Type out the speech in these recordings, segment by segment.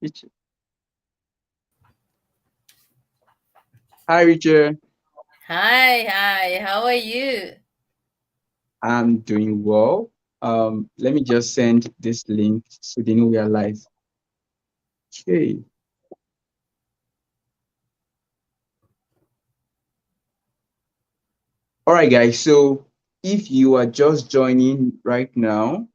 Richa. Hi, Richard. Hi, how are you? I'm doing well. Let me just send this link so they know we are live. Okay. All right, guys. So if you are just joining right now,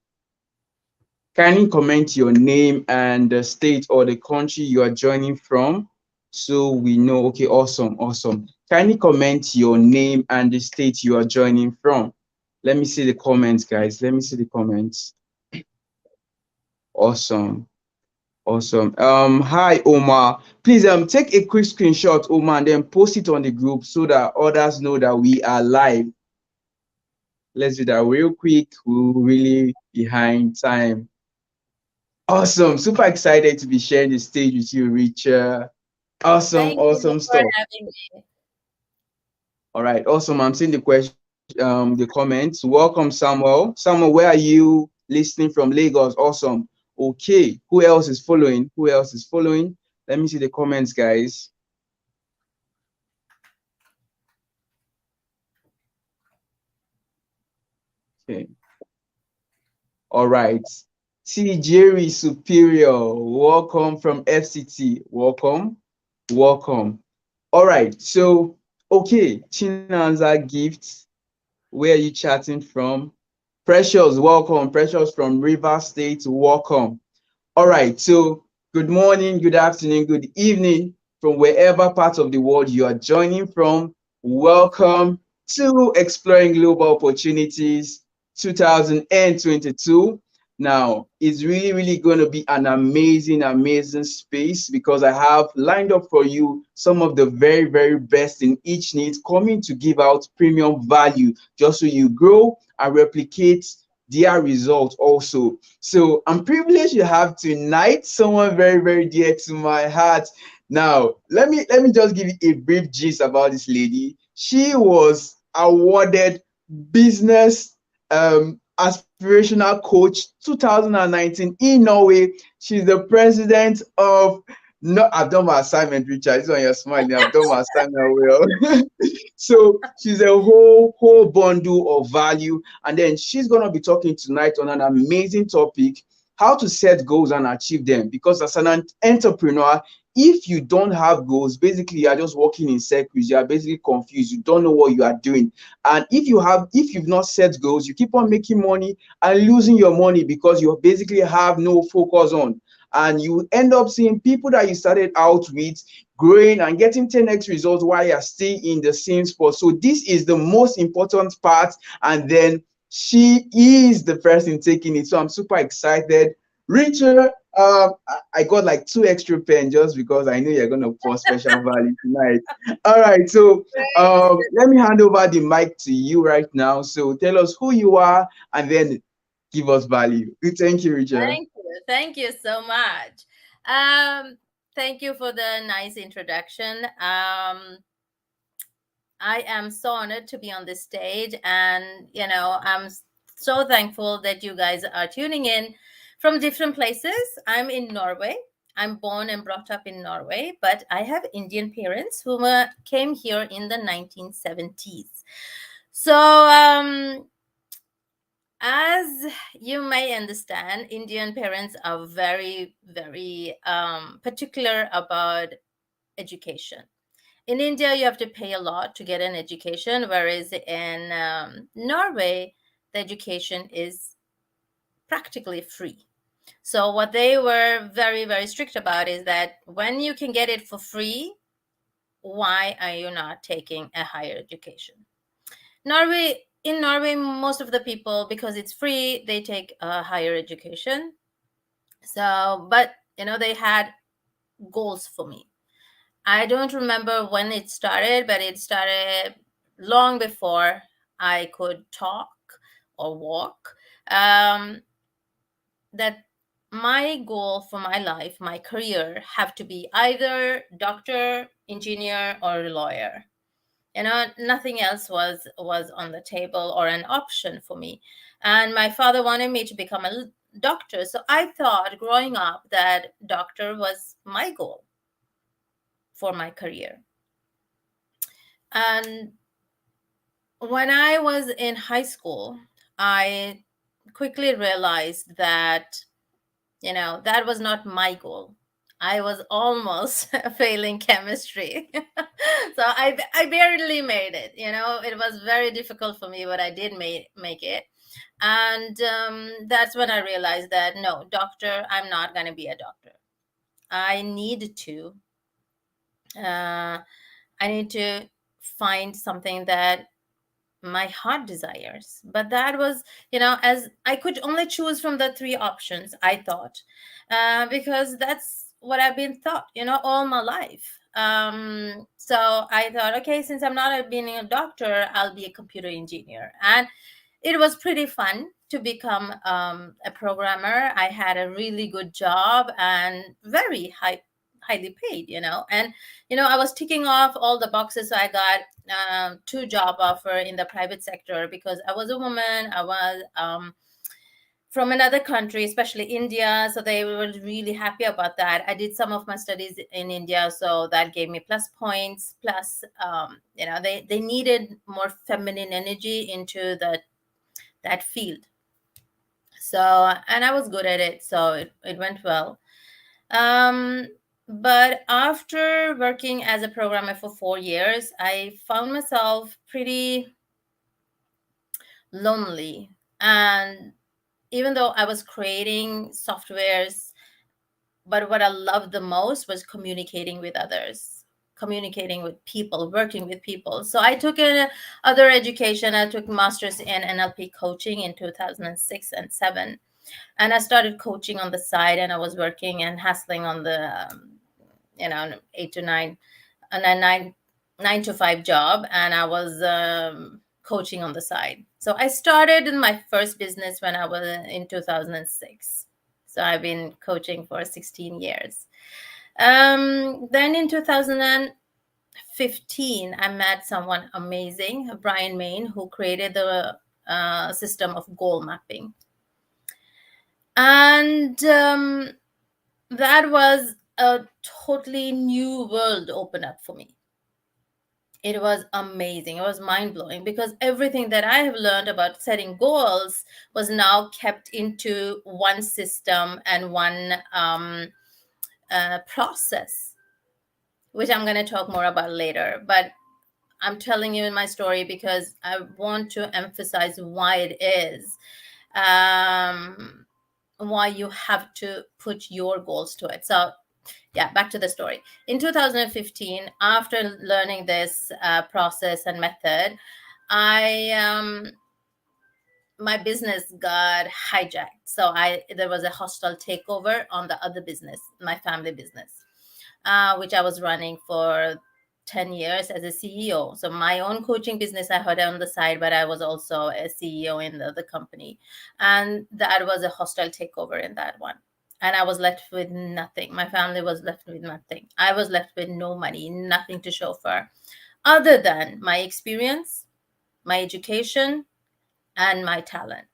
kindly comment your name and the state or the country you are joining from so we know. Okay, awesome, awesome. Kindly comment your name and the state you are joining from. Let me see the comments, guys. Let me see the comments. Awesome. Awesome. Hi Omar. Please take a quick screenshot, Omar, and then post it on the group so that others know that we are live. Let's do that real quick. We're really behind time. Awesome. Super excited to be sharing the stage with you, Richa. Awesome, Thank you awesome for stuff. having me. All right, awesome. I'm seeing the question, the comments. Welcome, Samuel. Samuel, where are you listening from? Lagos. Awesome. Okay. Who else is following? Who else is following? Let me see the comments, guys. Okay. All right. T. Jerry Superior. Welcome from FCT. Welcome. Welcome. All right. So, okay. Chinanza Gift. Where are you chatting from? Precious, welcome. Precious from River State, welcome. All right, so good morning, good afternoon, good evening from wherever part of the world you are joining from. Welcome to Exploring Global Opportunities 2022. Now, it's really, really going to be an amazing, amazing space because I have lined up for you some of the very, very best in each niche coming to give out premium value just so you grow and replicate their results also. So I'm privileged to have tonight someone very, very dear to my heart. Now, let me just give you a brief gist about this lady. She was awarded business aspirational coach 2019 in Norway. She's the president of no, I've done my assignment, Richard. This one you're smiling. I've done my assignment well. So she's a whole bundle of value. And then she's gonna be talking tonight on an amazing topic: how to set goals and achieve them. Because as an entrepreneur, if you don't have goals, basically you are just walking in circles. You are basically confused. You don't know what you are doing. And if you've not set goals, you keep on making money and losing your money because you basically have no focus on. And you end up seeing people that you started out with growing and getting 10x results while you're still in the same spot. So this is the most important part. And then she is the person taking it. So I'm super excited. Richard, I got like 2 extra pens just because I know you're gonna pour special value tonight. All right, so let me hand over the mic to you right now. So tell us who you are and then give us value. Thank you, Richard. Thank you so much. Um, Thank you for the nice introduction. I am so honored to be on this stage, and so thankful that you guys are tuning in from different places. I'm in Norway. I'm born and brought up in Norway, but I have Indian parents who came here in the 1970s. So, as you may understand, Indian parents are very, very particular about education. In India, you have to pay a lot to get an education, whereas in Norway, the education is practically free. So, what they were very, very strict about is that when you can get it for free, why are you not taking a higher education? In Norway, most of the people, because it's free, they take a higher education. So, but they had goals for me. I don't remember when it started, but it started long before I could talk or walk. Um, that my goal for my life, my career, have to be either doctor, engineer, or lawyer. Nothing else was on the table or an option for me. And my father wanted me to become doctor. So I thought growing up that doctor was my goal for my career. And when I was in high school, I quickly realized that, that was not my goal. I was almost failing chemistry. So I barely made it. It was very difficult for me, but I did make it. And that's when I realized that no, doctor, I'm not going to be a doctor. I need to. Uh, I need to find something that my heart desires. But that was, as I could only choose from the three options, I thought, because that's what I've been taught, all my life. So I thought, okay, since I'm not being a doctor, I'll be a computer engineer. And it was pretty fun to become a programmer. I had a really good job and very highly paid, and I was ticking off all the boxes. So I got two job offer in the private sector because I was a woman. I was from another country, especially India. So they were really happy about that. I did some of my studies in India, so that gave me plus points. Plus, they needed more feminine energy into that field. So, and I was good at it, so it went well. Um, but after working as a programmer for 4 years, I found myself pretty lonely. And even though I was creating softwares, but what I loved the most was communicating with others, communicating with people, working with people. So I took other education. I took masters in NLP coaching in 2006 and 7, and I started coaching on the side, and I was working and hustling on the 8 to 9 and then 9 to 5 job, and I was coaching on the side. So I started in my first business when I was in 2006. So I've been coaching for 16 years. Then in 2015, I met someone amazing, Brian Main, who created the system of goal mapping. And that was a totally new world open up for me. It was amazing. It was mind blowing because everything that I have learned about setting goals was now kept into one system and one process, which I'm going to talk more about later. But I'm telling you in my story because I want to emphasize why it is. Why you have to put your goals to it. So yeah, back to the story. In 2015, after learning this process and method, I my business got hijacked. So there was a hostile takeover on the other business, my family business, which I was running for 10 years as a CEO. So my own coaching business I had on the side, but I was also a CEO in the company. And that was a hostile takeover in that one. And I was left with nothing. My family was left with nothing. I was left with no money, nothing to show for, other than my experience, my education, and my talent.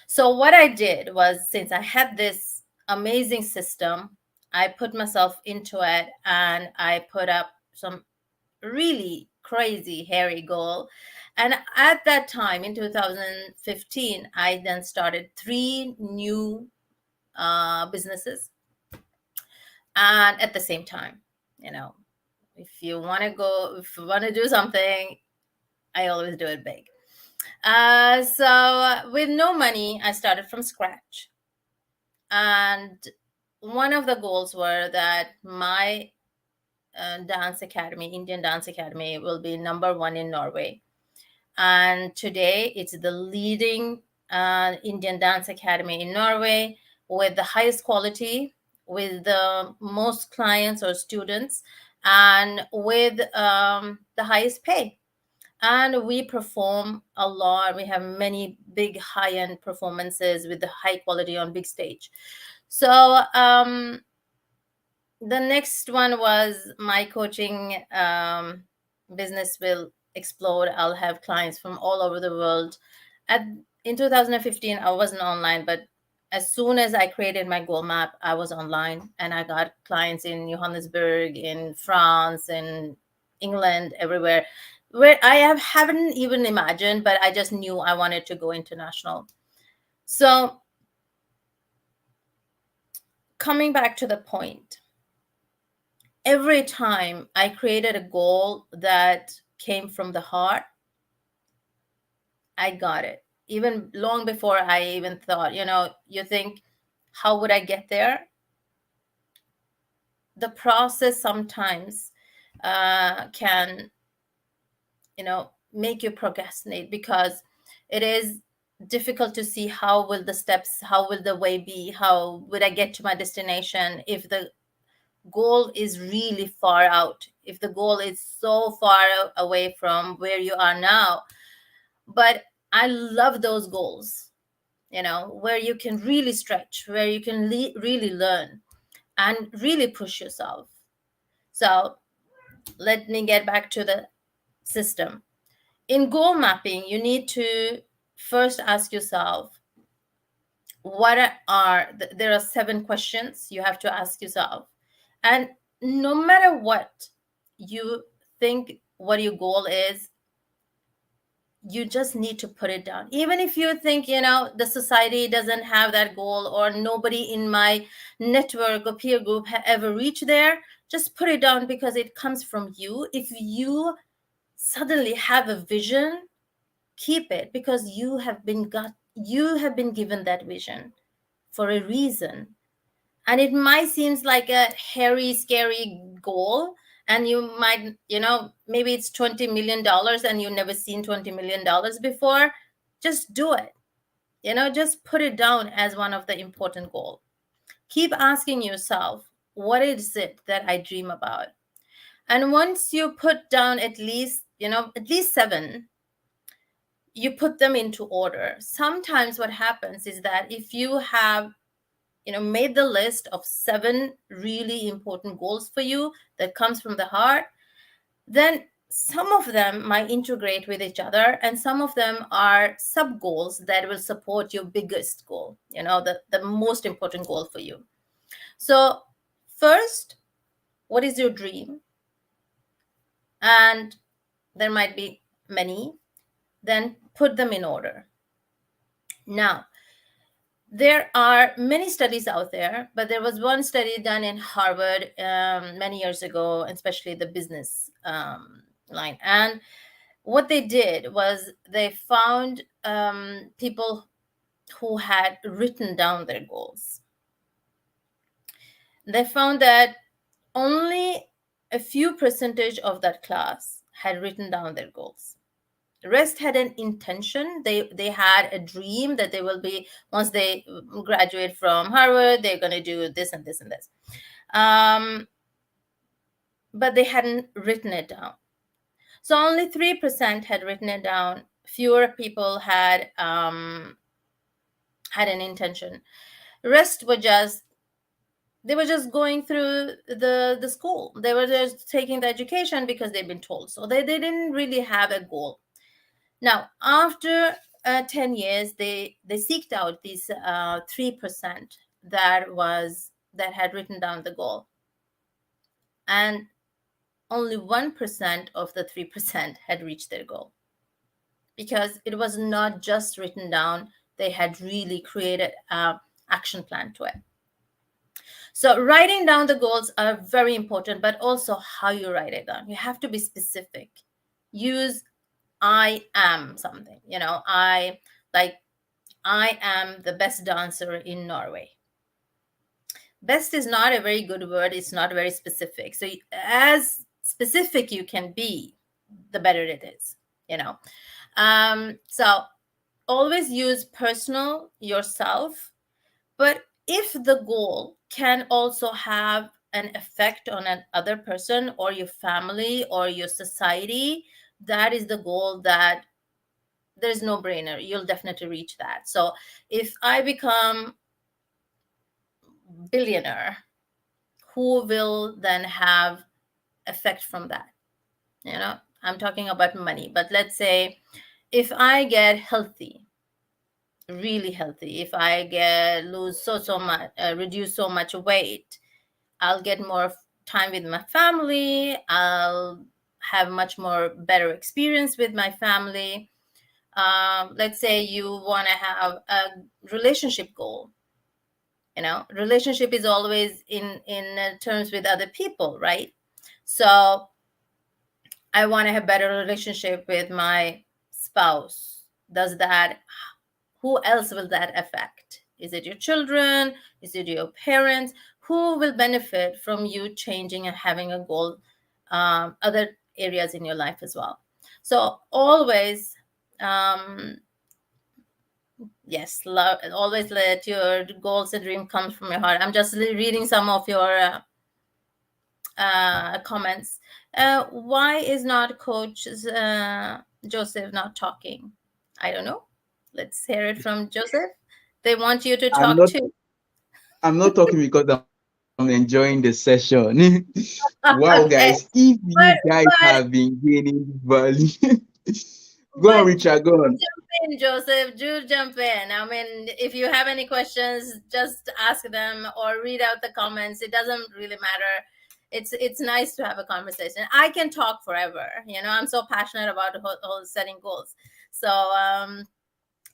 So what I did was, since I had this amazing system, I put myself into it and I put up some really crazy hairy goal. And at that time in 2015, I then started 3 new businesses. And at the same time, if you want to do something, I always do it big. So with no money, I started from scratch. And one of the goals were that my dance academy, Indian Dance Academy, will be number 1 in Norway. And today it's the leading Indian Dance Academy in Norway with the highest quality, with the most clients or students, and with the highest pay. And we perform a lot. We have many big high-end performances with the high quality on big stage. So the next one was my coaching business will explode. I'll have clients from all over the world. In 2015, I wasn't online, but as soon as I created my goal map, I was online and I got clients in Johannesburg, in France, in England, everywhere, where haven't even imagined, but I just knew I wanted to go international. So coming back to the point, every time I created a goal that came from the heart, I got it. Even long before I even thought, you think, how would I get there? The process sometimes can, make you procrastinate, because it is difficult to see how will the steps, how will the way be, how would I get to my destination if the goal is really far out, if the goal is so far away from where you are now. But I love those goals, where you can really stretch, where you can really learn and really push yourself. So let me get back to the system. In goal mapping, you need to first ask yourself, there are 7 questions you have to ask yourself. And no matter what you think what your goal is, you just need to put it down. Even if you think, the society doesn't have that goal, or nobody in my network or peer group ever reached there, just put it down, because it comes from you. If you suddenly have a vision, keep it, because you have been given that vision for a reason. And it might seems like a hairy, scary goal, and you might, maybe it's $20 million and you've never seen $20 million before. Just do it. Just put it down as one of the important goals. Keep asking yourself, what is it that I dream about? And once you put down at least 7, you put them into order. Sometimes what happens is that if you have made the list of 7 really important goals for you that comes from the heart, then some of them might integrate with each other, and some of them are sub goals that will support your biggest goal, the most important goal for you. So first, what is your dream? And there might be many. Then put them in order. Now, there are many studies out there, but there was one study done in Harvard many years ago, especially the business line. And what they did was they found people who had written down their goals. They found that only a few percentage of that class had written down their goals. The rest had an intention. They had a dream that they will be, once they graduate from Harvard, they're going to do this and this and this. But they hadn't written it down. So only 3% had written it down. Fewer people had an intention. The rest were just going through the school. They were just taking the education because they've been told. So they didn't really have a goal. Now, after 10 years, they seeked out these 3% that had written down the goal. And only 1% of the 3% had reached their goal, because it was not just written down. They had really created an action plan to it. So writing down the goals are very important, but also how you write it down. You have to be specific. Use I am something, I am the best dancer in Norway. Best is not a very good word. It's not very specific. So as specific you can be, the better it is, So always use personal, yourself. But if the goal can also have an effect on another person or your family or your society, that is the goal that there's no brainer. You'll definitely reach that. So if I become billionaire, who will then have effect from that? I'm talking about money, but let's say if I get healthy, really healthy. If I get lose so much, reduce so much weight, I'll get more time with my family. I'll have much more better experience with my family. Let's say you want to have a relationship goal. Relationship is always in terms with other people, right? So I want to have better relationship with my spouse. Does that Who else will that affect? Is it your children? Is it your parents? Who will benefit from you changing and having a goal? Other areas in your life as well. So always, um, yes, always let your goals and dream come from your heart. I'm just reading some of your comments. Why is not Coach Joseph not talking? I don't know. Let's hear it from Joseph. They want you to I'm talk not too. I'm not talking because I'm enjoying the session. Wow, guys, if Okay, you guys have been but gaining value. Go on, but Richard, go on. jump in, Joseph. Do jump in. I mean, if you have any questions, just ask them or read out the comments. It doesn't really matter. It's nice to have a conversation. I can talk forever. I'm so passionate about whole setting goals. So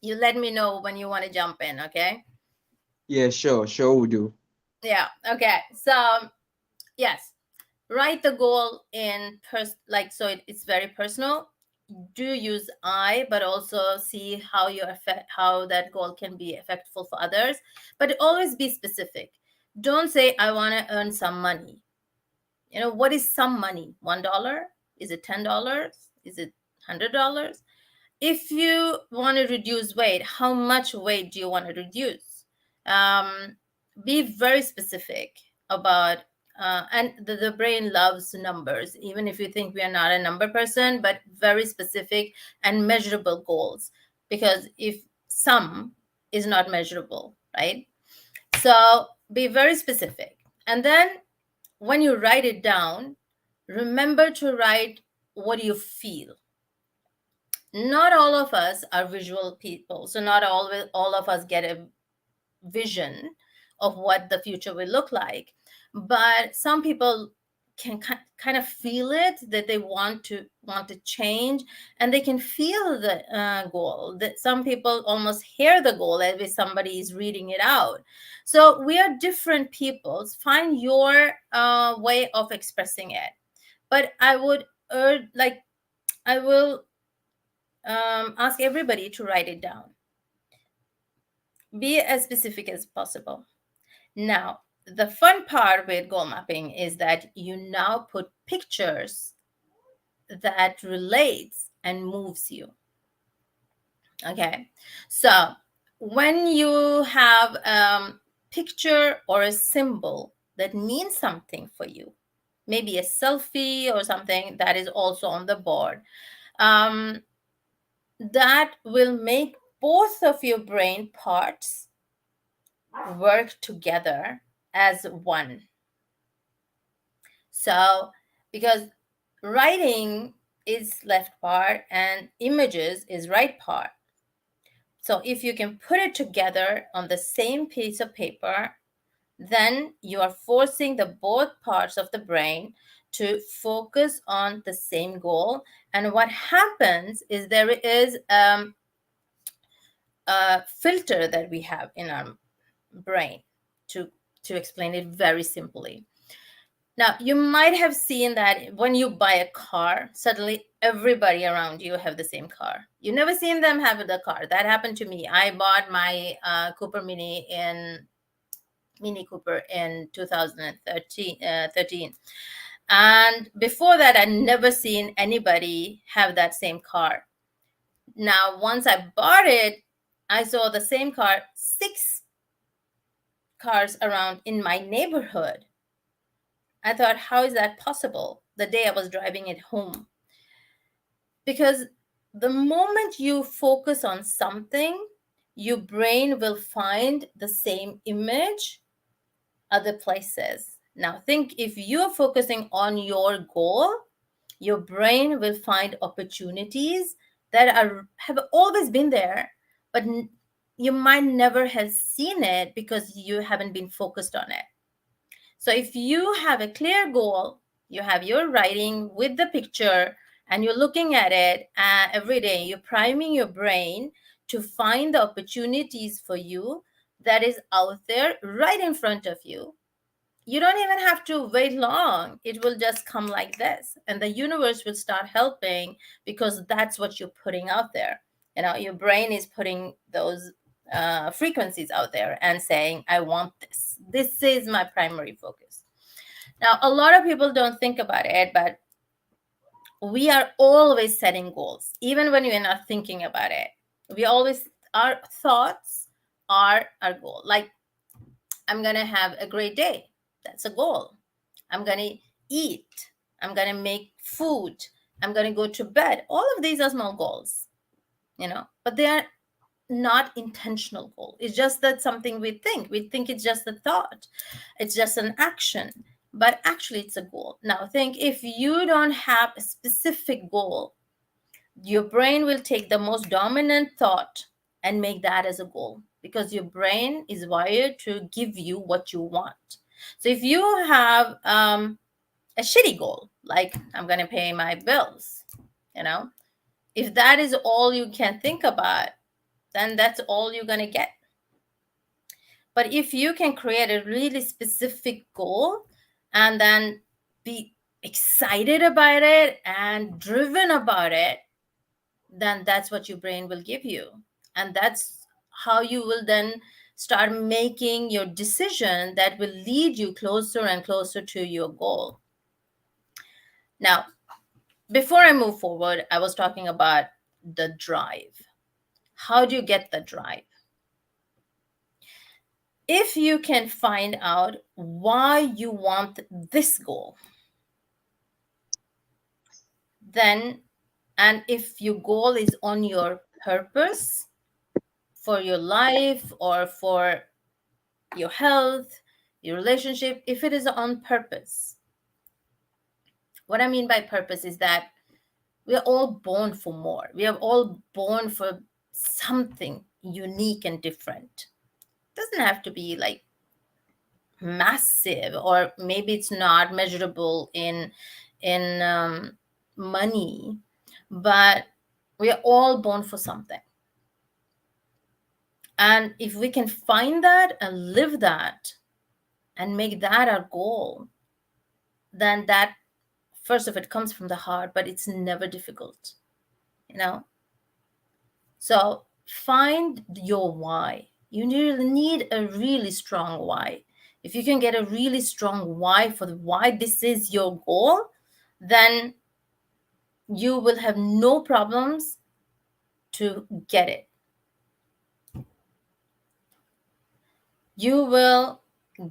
you let me know when you want to jump in. Okay. Yeah, sure, we do. Yeah. Okay. So yes, write the goal in so it's very personal. Do use I, but also see how that goal can be effectful for others. But always be specific. Don't say I want to earn some money. What is some money? $1? Is it $10? Is it $100? If you want to reduce weight, how much weight do you want to reduce? um, be very specific about and the brain loves numbers, even if you think we are not a number person, but very specific and measurable goals, because if some is not measurable, right? So be very specific. And then when you write it down, remember to write what you feel. Not all of us are visual people, so not all of us get a vision of what the future will look like, but some people can kind of feel it, that they want to change, and they can feel the goal. That some people almost hear the goal as if somebody is reading it out. So we are different peoples. Find your way of expressing it. But I would urge, like, I will ask everybody to write it down. Be as specific as possible. Now, the fun part with goal mapping is that you now put pictures that relates and moves you. Okay, so when you have a picture or a symbol that means something for you, maybe a selfie or something that is also on the board, um, that will make both of your brain parts work together as one. So, because writing is left part and images is right part. So, if you can put it together on the same piece of paper, then you are forcing the both parts of the brain to focus on the same goal. And what happens is there is a filter that we have in our brain to explain it very simply. Now, you might have seen that when you buy a car, suddenly everybody around you have the same car. You never seen them have the car. That happened to me. I bought my Mini Cooper in 2013. And before that, I'd never seen anybody have that same car. Now, once I bought it, I saw the same car, 6 cars around in my neighborhood. I thought, how is that possible? The day I was driving it home. Because the moment you focus on something, your brain will find the same image other places. Now, think if you're focusing on your goal, your brain will find opportunities that have always been there, but you might never have seen it because you haven't been focused on it. So if you have a clear goal, you have your writing with the picture, and you're looking at it every day, you're priming your brain to find the opportunities for you that is out there right in front of you. You don't even have to wait long. It will just come like this, and the universe will start helping because that's what you're putting out there. Your brain is putting those frequencies out there and saying, I want this. This is my primary focus. Now, a lot of people don't think about it, but we are always setting goals, even when we're not thinking about it. Our thoughts are our goal. Like, I'm going to have a great day. That's a goal. I'm going to eat. I'm going to make food. I'm going to go to bed. All of these are small goals, but they are not intentional goal. It's just that something we think. We think it's just a thought. It's just an action. But actually, it's a goal. Now, think if you don't have a specific goal, your brain will take the most dominant thought and make that as a goal, because your brain is wired to give you what you want. So if you have a shitty goal, like I'm going to pay my bills, if that is all you can think about, then that's all you're going to get. But if you can create a really specific goal and then be excited about it and driven about it, then that's what your brain will give you. And that's how you will then start making your decision that will lead you closer and closer to your goal. Now, before I move forward, I was talking about the drive. How do you get the drive? If you can find out why you want this goal, then, and if your goal is on your purpose for your life or for your health, your relationship, if it is on purpose. What I mean by purpose is that we are all born for more. We are all born for something unique and different. It doesn't have to be like massive, or maybe it's not measurable in money, but we are all born for something. And if we can find that and live that and make that our goal, then that, first of it, comes from the heart, but it's never difficult, So find your why. You need a really strong why. If you can get a really strong why for why this is your goal, then you will have no problems to get it. You will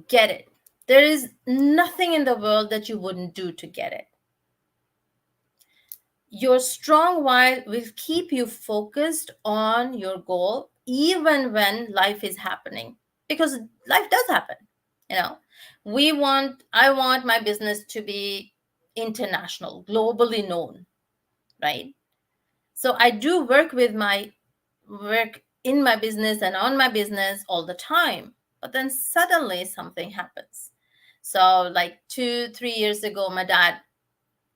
get it. There is nothing in the world that you wouldn't do to get it. Your strong why will keep you focused on your goal even when life is happening, because life does happen. I want my business to be international, globally known, right? So I do work in my business and on my business all the time, but then suddenly something happens. So like 2-3 years ago, my dad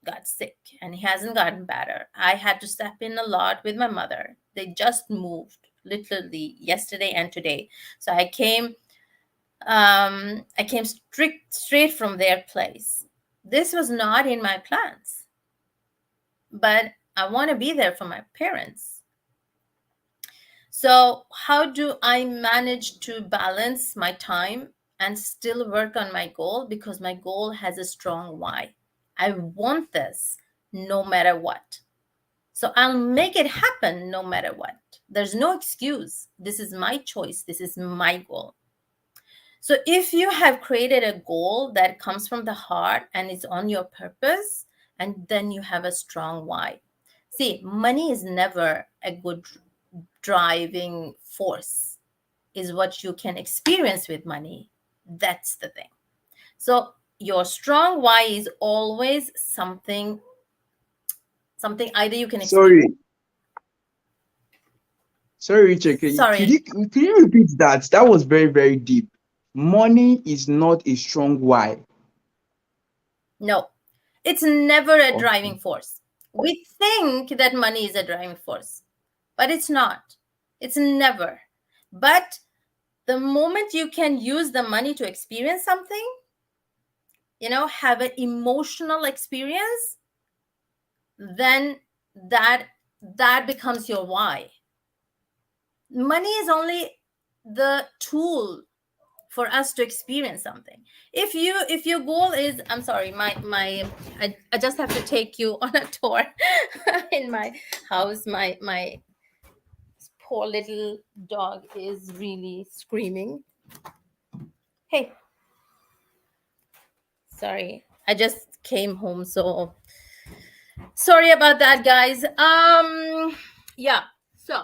got sick and he hasn't gotten better. I had to step in a lot with my mother. They just moved literally yesterday and today. So I came straight from their place. This was not in my plans, but I want to be there for my parents. So how do I manage to balance my time and still work on my goal? Because my goal has a strong why. I want this no matter what. So I'll make it happen no matter what. There's no excuse. This is my choice. This is my goal. So if you have created a goal that comes from the heart and is on your purpose, and then you have a strong why. See, money is never a good driving force, is what you can experience with money. That's the thing. So your strong why is always something either you can experience. Sorry, Sorry, Richard, Sorry, could you repeat that? That was very, very deep. Money is not a strong why. no, it's never a Okay. driving force. We think that money is a driving force, but it's not. It's never. But the moment you can use the money to experience something, have an emotional experience, then that that becomes your why. Money is only the tool for us to experience something. If your goal is, I'm sorry, I just have to take you on a tour in my house. My poor little dog is really screaming. Hey, sorry, I just came home, so sorry about that, guys. Yeah, so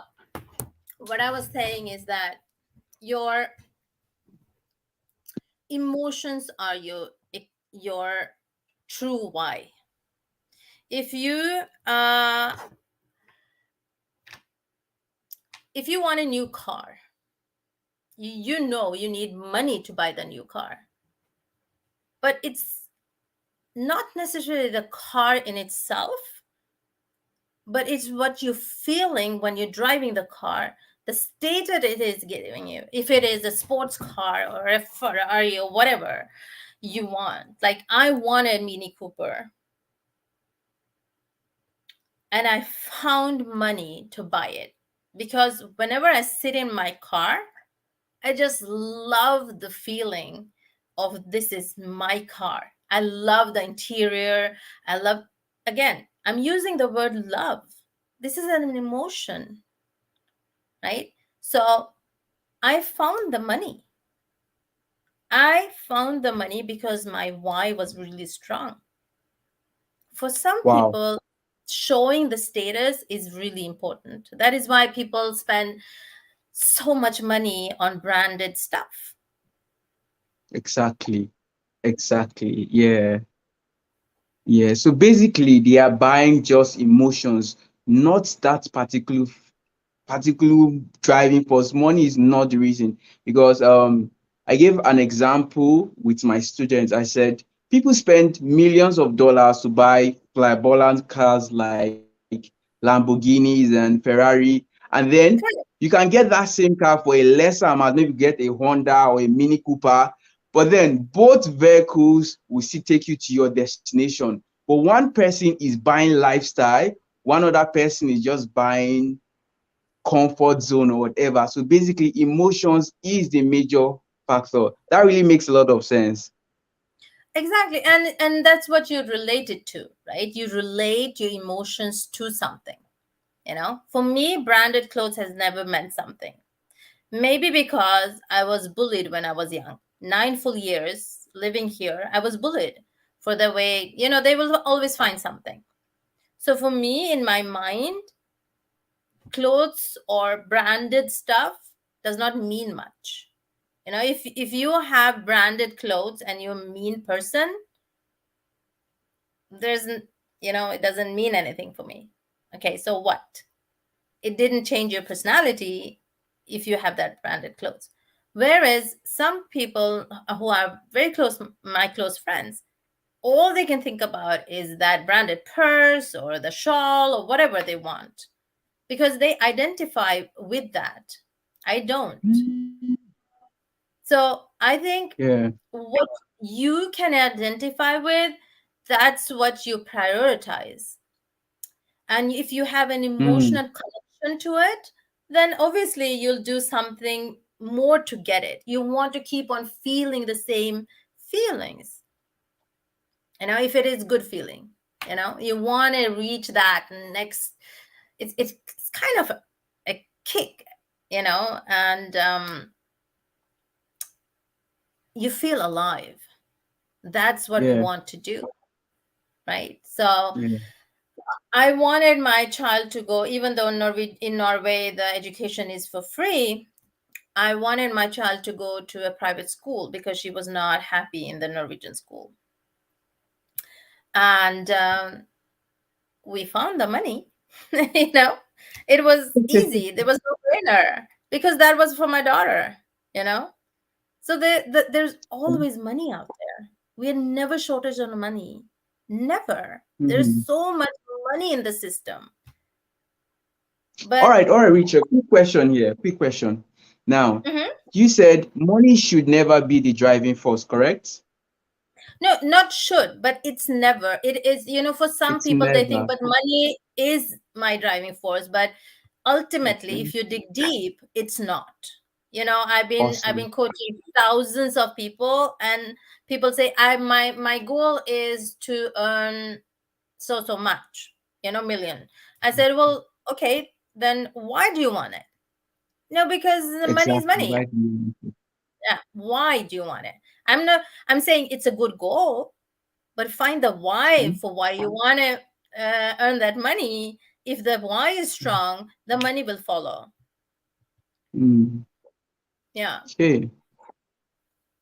what I was saying is that your emotions are your true why. If you if you want a new car, you know you need money to buy the new car, but it's not necessarily the car in itself, but it's what you're feeling when you're driving the car, the state that it is giving you. If it is a sports car or a Ferrari or whatever you want, like I want a Mini Cooper, and I found money to buy it because whenever I sit in my car, I just love the feeling of this is my car. I love the interior. I love, again, I'm using the word love. This is an emotion, right? So I found the money. I found the money because my why was really strong. For some Wow. people, showing the status is really important. That is why people spend so much money on branded stuff. Exactly. Exactly. Yeah. Yeah. So basically, they are buying just emotions, not that particular driving force. Money is not the reason, because I gave an example with my students. I said people spend millions of dollars to buy flamboyant cars like Lamborghinis and Ferrari, and then you can get that same car for a lesser amount, maybe get a Honda or a Mini Cooper, but then both vehicles will still take you to your destination. But one person is buying lifestyle, one other person is just buying comfort zone or whatever. So basically, emotions is the major factor. That really makes a lot of sense. Exactly. And that's what you relate it to, right? You relate your emotions to something. For me, branded clothes has never meant something. Maybe because I was bullied when I was young. 9 full years living here, I was bullied for the way, they will always find something. So for me, in my mind, clothes or branded stuff does not mean much. If you have branded clothes and you're a mean person, there's it doesn't mean anything for me. Okay, so what? It didn't change your personality if you have that branded clothes. Whereas some people who are very close, my close friends, all they can think about is that branded purse or the shawl or whatever they want because they identify with that. I don't. So I think Yeah, what you can identify with, that's what you prioritize. And if you have an mm, emotional connection to it, then obviously you'll do something more to get it. You want to keep on feeling the same feelings, if it is good feeling, you want to reach that next. It's kind of a kick, and you feel alive. That's what we yeah, want to do, right? So yeah. I wanted my child to go, even though in Norway the education is for free. I wanted my child to go to a private school because she was not happy in the Norwegian school. And we found the money, you know. It was easy. There was no brainer because that was for my daughter, you know? So there's always money out there. We are never shortage on money. Never. There's Mhm. so much money in the system. All But right, all right, Richard. Quick question here. Quick question. Now, mhm. you said money should never be the driving force, correct? No, not should, but it's never. It is, for some It's people they think, never. but money is my driving force. But ultimately, Okay. if you dig deep, it's not. I've been Awesome. coaching thousands of people, and people say, my goal is to earn so much, million. I said, well, okay, then why do you want it? No, because the money is Exactly. money. Right. Yeah. Why do you want it? I'm saying it's a good goal, but find the why for why you want to earn that money. If the why is strong, the money will follow. Mm. Yeah. Okay.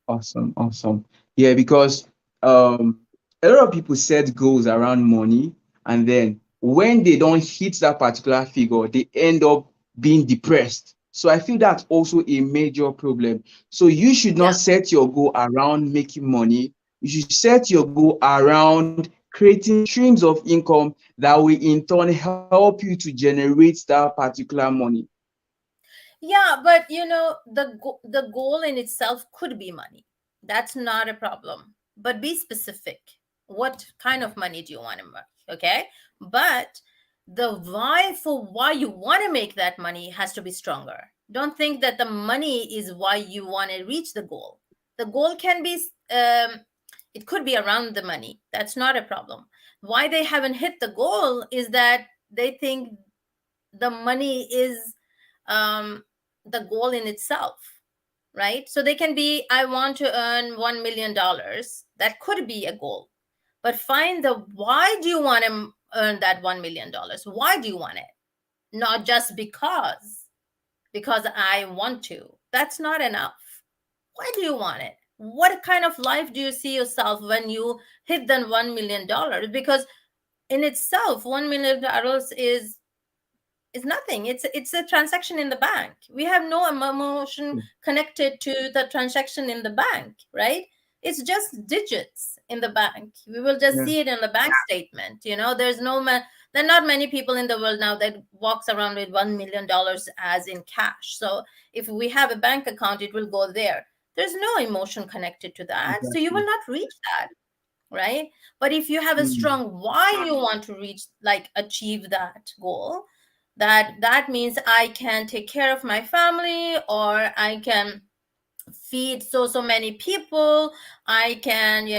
Awesome. Awesome. Yeah, because um a lot of people set goals around money, and then when they don't hit that particular figure, they end up being depressed. So I feel that's also a major problem. So you should not Yeah. set your goal around making money. You should set your goal around creating streams of income that will in turn help you to generate that particular money. Yeah, but the goal in itself could be money. That's not a problem. But be specific. What kind of money do you want to make? Okay? But the why for why you want to make that money has to be stronger. Don't think that the money is why you want to reach the goal. The goal can be it could be around the money. That's not a problem. Why they haven't hit the goal is that they think the money is um, the goal in itself, right? So they can be, I want to earn $1 million. That could be a goal, but find the why do you want to earn that $1 million? Why do you want it? Not just because I want to. That's not enough. Why do you want it? What kind of life do you see yourself when you hit the $1 million? Because in itself, $1 million is nothing. It's a transaction in the bank. We have no emotion connected to the transaction in the bank, right? It's just digits in the bank. We will just Yeah, see it in the bank statement. There's there are not many people in the world now that walks around with $1 million as in cash. So if we have a bank account, it will go there. There's no emotion connected to that, so you will exactly. not reach that, right? But if you have a Mm. strong why you want to reach, like achieve that goal, that means I can take care of my family, or I can feed so many people, I can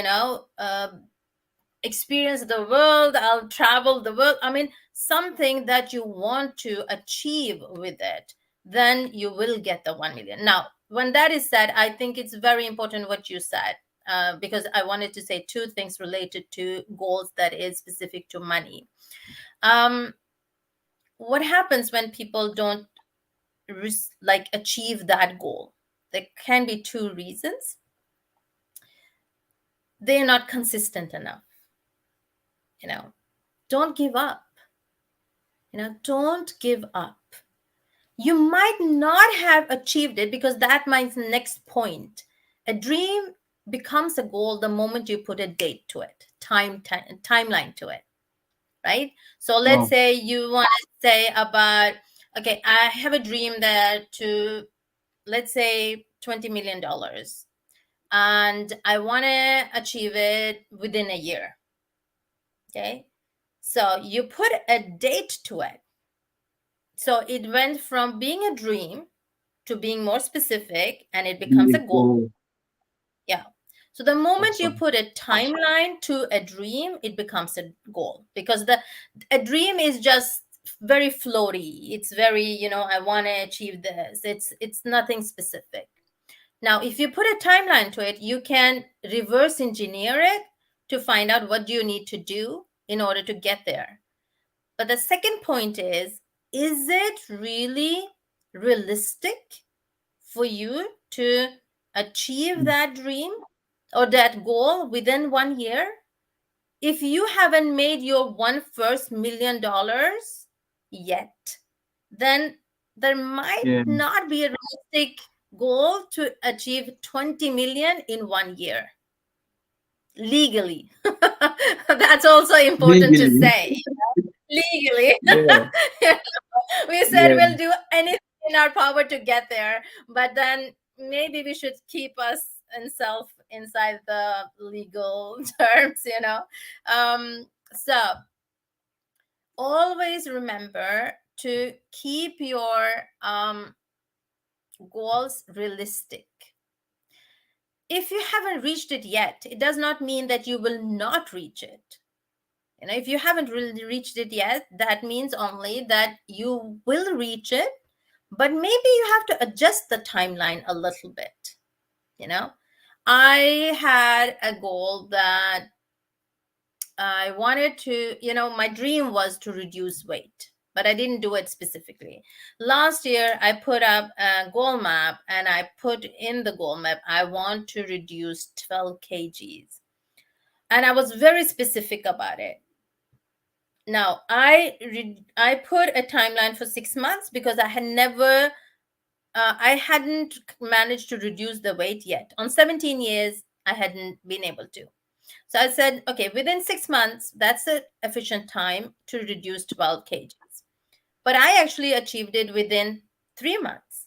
experience the world, I'll travel the world. I mean, something that you want to achieve with it, then you will get the 1 million. Now, when that is said, I think it's very important what you said, because I wanted to say two things related to goals that is specific to money. um, what happens when people don't like achieve that goal? There can be two reasons. They're not consistent enough. you know don't give up. Don't give up. You might not have achieved it, because that might next point. A dream becomes a goal the moment you put a date to it, timeline to it, right? So let's Wow. say you want to say about, okay, I have a dream that to, let's say, $20 million, and I want to achieve it within a year. Okay, so you put a date to it. So it went from being a dream to being more specific, and it becomes a goal. Oh, Yeah. So the moment you awesome. put a timeline to a dream, it becomes a goal, because the a dream is just very floaty. It's very, I want to achieve this. It's nothing specific. Now, if you put a timeline to it, you can reverse engineer it to find out what do you need to do in order to get there. But the second point is it really realistic for you to achieve Mm. that dream or that goal within 1 year? If you haven't made your one first $1 million yet, then there might Yeah. not be a realistic goal to achieve 20 million in 1 year legally. That's also important to Legally. say. Legally. Yeah. We said Yeah. we'll do anything in our power to get there, but then maybe we should keep us in self inside the legal terms, so always remember to keep your goals realistic. If you haven't reached it yet, it does not mean that you will not reach it. If you haven't really reached it yet, that means only that you will reach it, but maybe you have to adjust the timeline a little bit. you know I had a goal that I wanted to, my dream was to reduce weight, but I didn't do it specifically. Last year, I put up a goal map, and I put in the goal map, I want to reduce 12 kgs. And I was very specific about it. Now, I put a timeline for 6 months because I hadn't managed to reduce the weight yet. On 17 years, I hadn't been able to. So I said, okay, within 6 months, that's an efficient time to reduce 12 kgs. But I actually achieved it within 3 months.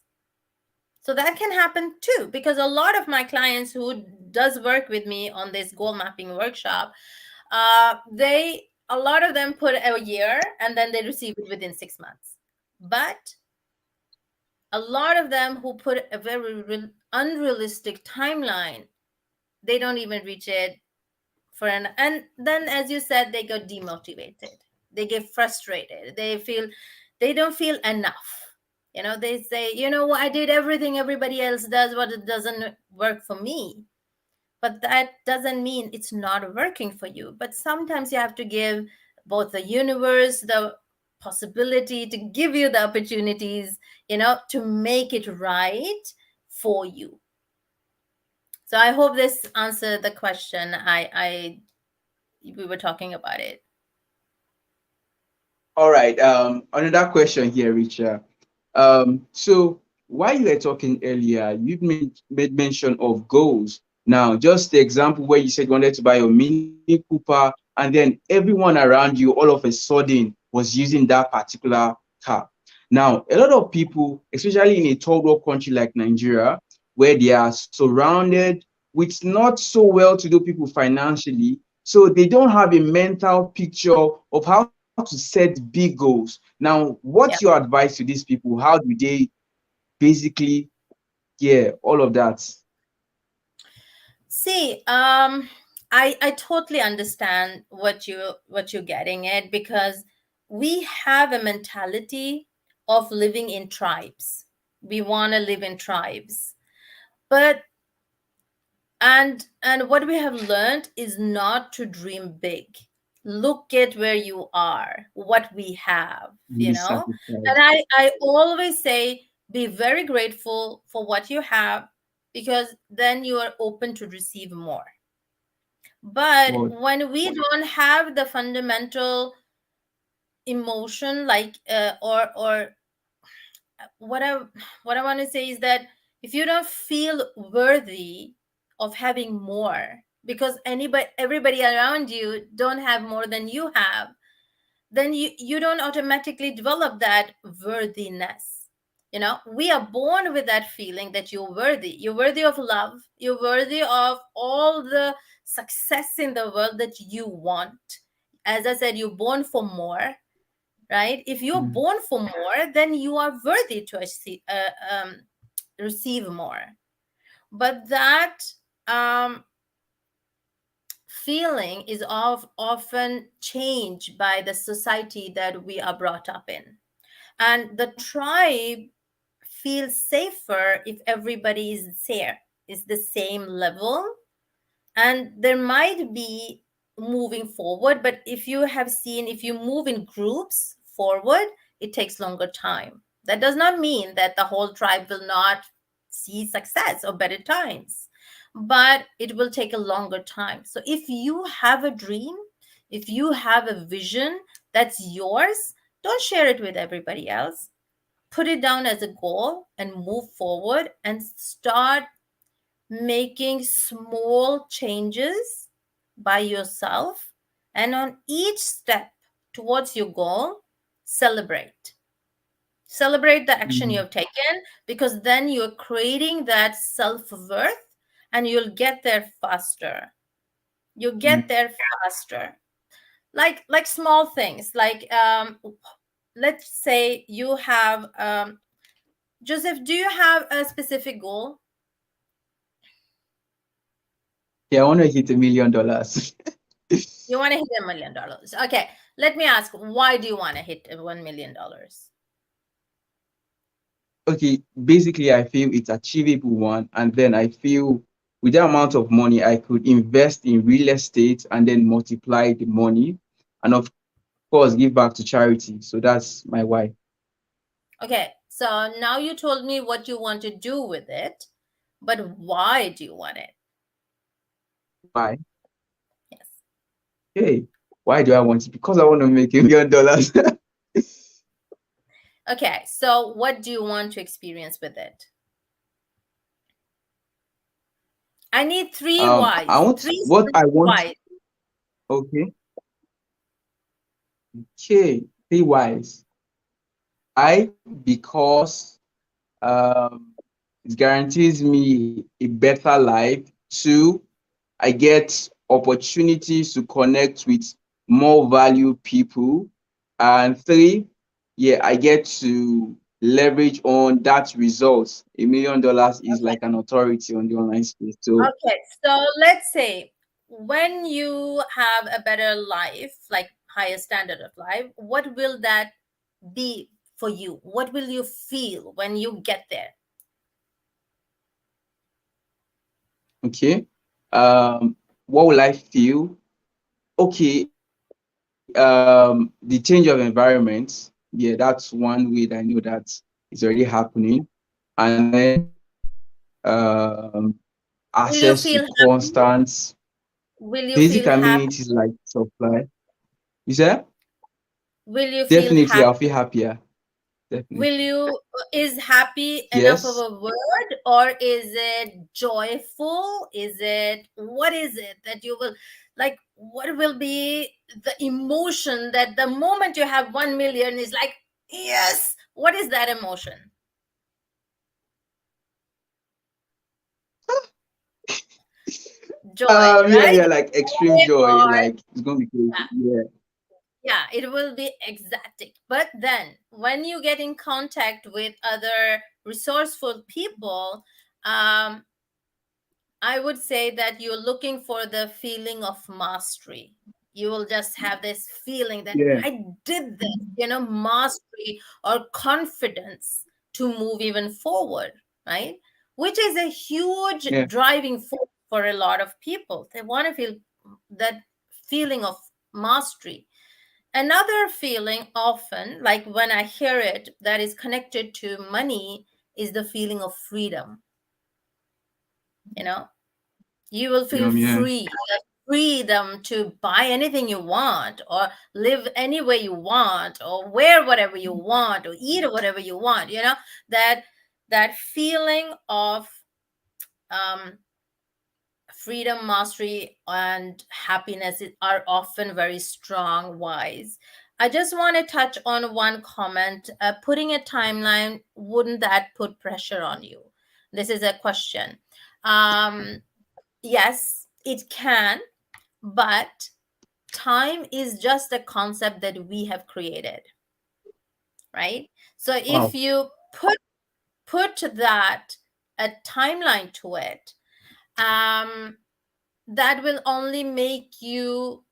So that can happen too, because a lot of my clients who does work with me on this goal mapping workshop, a lot of them put a year and then they receive it within 6 months. But a lot of them who put a very unrealistic timeline, they don't even reach it and then, as you said, they get demotivated, they get frustrated, they don't feel enough. They say, I did everything everybody else does, but it doesn't work for me. But that doesn't mean it's not working for you. But sometimes you have to give both the universe the possibility to give you the opportunities, to make it right for you. So I hope this answered the question. I we were talking about it. All right. Another question here, Richa. So while you were talking earlier, you made mention of goals. Now, just the example where you said you wanted to buy a Mini Cooper, and then everyone around you all of a sudden was using that particular car. Now, a lot of people, especially in a third world country like Nigeria, where they are surrounded with not so well-to-do people financially, so they don't have a mental picture of how to set big goals. Now, what's your Yeah. advice to these people? How do they basically, yeah, all of that? See, I totally understand what you're getting at, because we have a mentality of living in tribes. We want to live in tribes, but and what we have learned is not to dream big. Look at where you are, what we have, Be satisfied. and I always say, be very grateful for what you have, because then you are open to receive more. But Well, when we don't have the fundamental emotion, like or what I want to say is that if you don't feel worthy of having more, because everybody around you don't have more than you have, then you don't automatically develop that worthiness. We are born with that feeling that you're worthy of love, you're worthy of all the success in the world that you want. As I said, you're born for more, right? If you're mm, born for more, then you are worthy to receive more. But that um, feeling is often changed by the society that we are brought up in. And the tribe feels safer if everybody is the same level. And there might be moving forward, but if you move in groups forward, it takes longer time. That does not mean that the whole tribe will not see success or better times, but it will take a longer time. So if you have a dream, if you have a vision that's yours, don't share it with everybody else. put it down as a goal and move forward and start making small changes by yourself. And on each step towards your goal, celebrate. Celebrate the action you Mm, have taken, because then you're creating that self worth and you'll get there faster. You mm. get there faster. Like small things, like let's say you have Joseph, do you have a specific goal? Yeah, I want to hit $1 million. You want to hit $1 million. Okay, let me ask, why do you want to hit $1 million? Okay, basically, I feel it's achievable one, and then I feel with that amount of money, I could invest in real estate and then multiply the money, and of course, give back to charity. So that's my why. Okay, so now you told me what you want to do with it, but why do you want it? Why? Yes. Hey, why do I want it? Because I want to make $1 million. Okay, so what do you want to experience with it? I need three I whys, want three what I simple want. whys. Okay, okay. Pay wise. I because it guarantees me a better life. Two, I get opportunities to connect with more valued people. And three, yeah, I get to leverage on that results. $1 million is like an authority on the online space. So Okay, so let's say when you have a better life, like higher standard of life, what will that be for you? What will you feel when you get there? okay. What will I feel? Okay, the change of environment. Yeah, that's one way that I know that is already happening. And then access to Will you feel happy? constant Will you basic feel happy? amenities like supply. You said? Will you feel Definitely, happy? I'll feel happier. Will Definitely. you, is happy enough of Yes. a word, or is it joyful? Is it, what is it that you will, like, what will be the emotion that the moment you have 1 million is like, yes, what is that emotion? Joy, Yeah, right? yeah, like extreme joy. Or Like it's gonna be crazy. Yeah, yeah, it will be ecstatic. But then when you get in contact with other resourceful people, um, I would say that you're looking for the feeling of mastery. You will just have this feeling that yeah, I did this, mastery or confidence to move even forward, right? Which is a huge yeah. driving force for a lot of people. They want to feel that feeling of mastery. Another feeling, often, like when I hear it, that is connected to money, is the feeling of freedom. You know, you will feel Yeah. free, the freedom to buy anything you want, or live any way you want, or wear whatever you want, or eat whatever you want. That that feeling of um, freedom, mastery, and happiness are often very strong wise. I just want to touch on one comment. Putting a timeline, wouldn't that put pressure on you? This is a question. um, yes, it can, but time is just a concept that we have created, right? So if Wow. you put that a timeline to it, um, that will only make you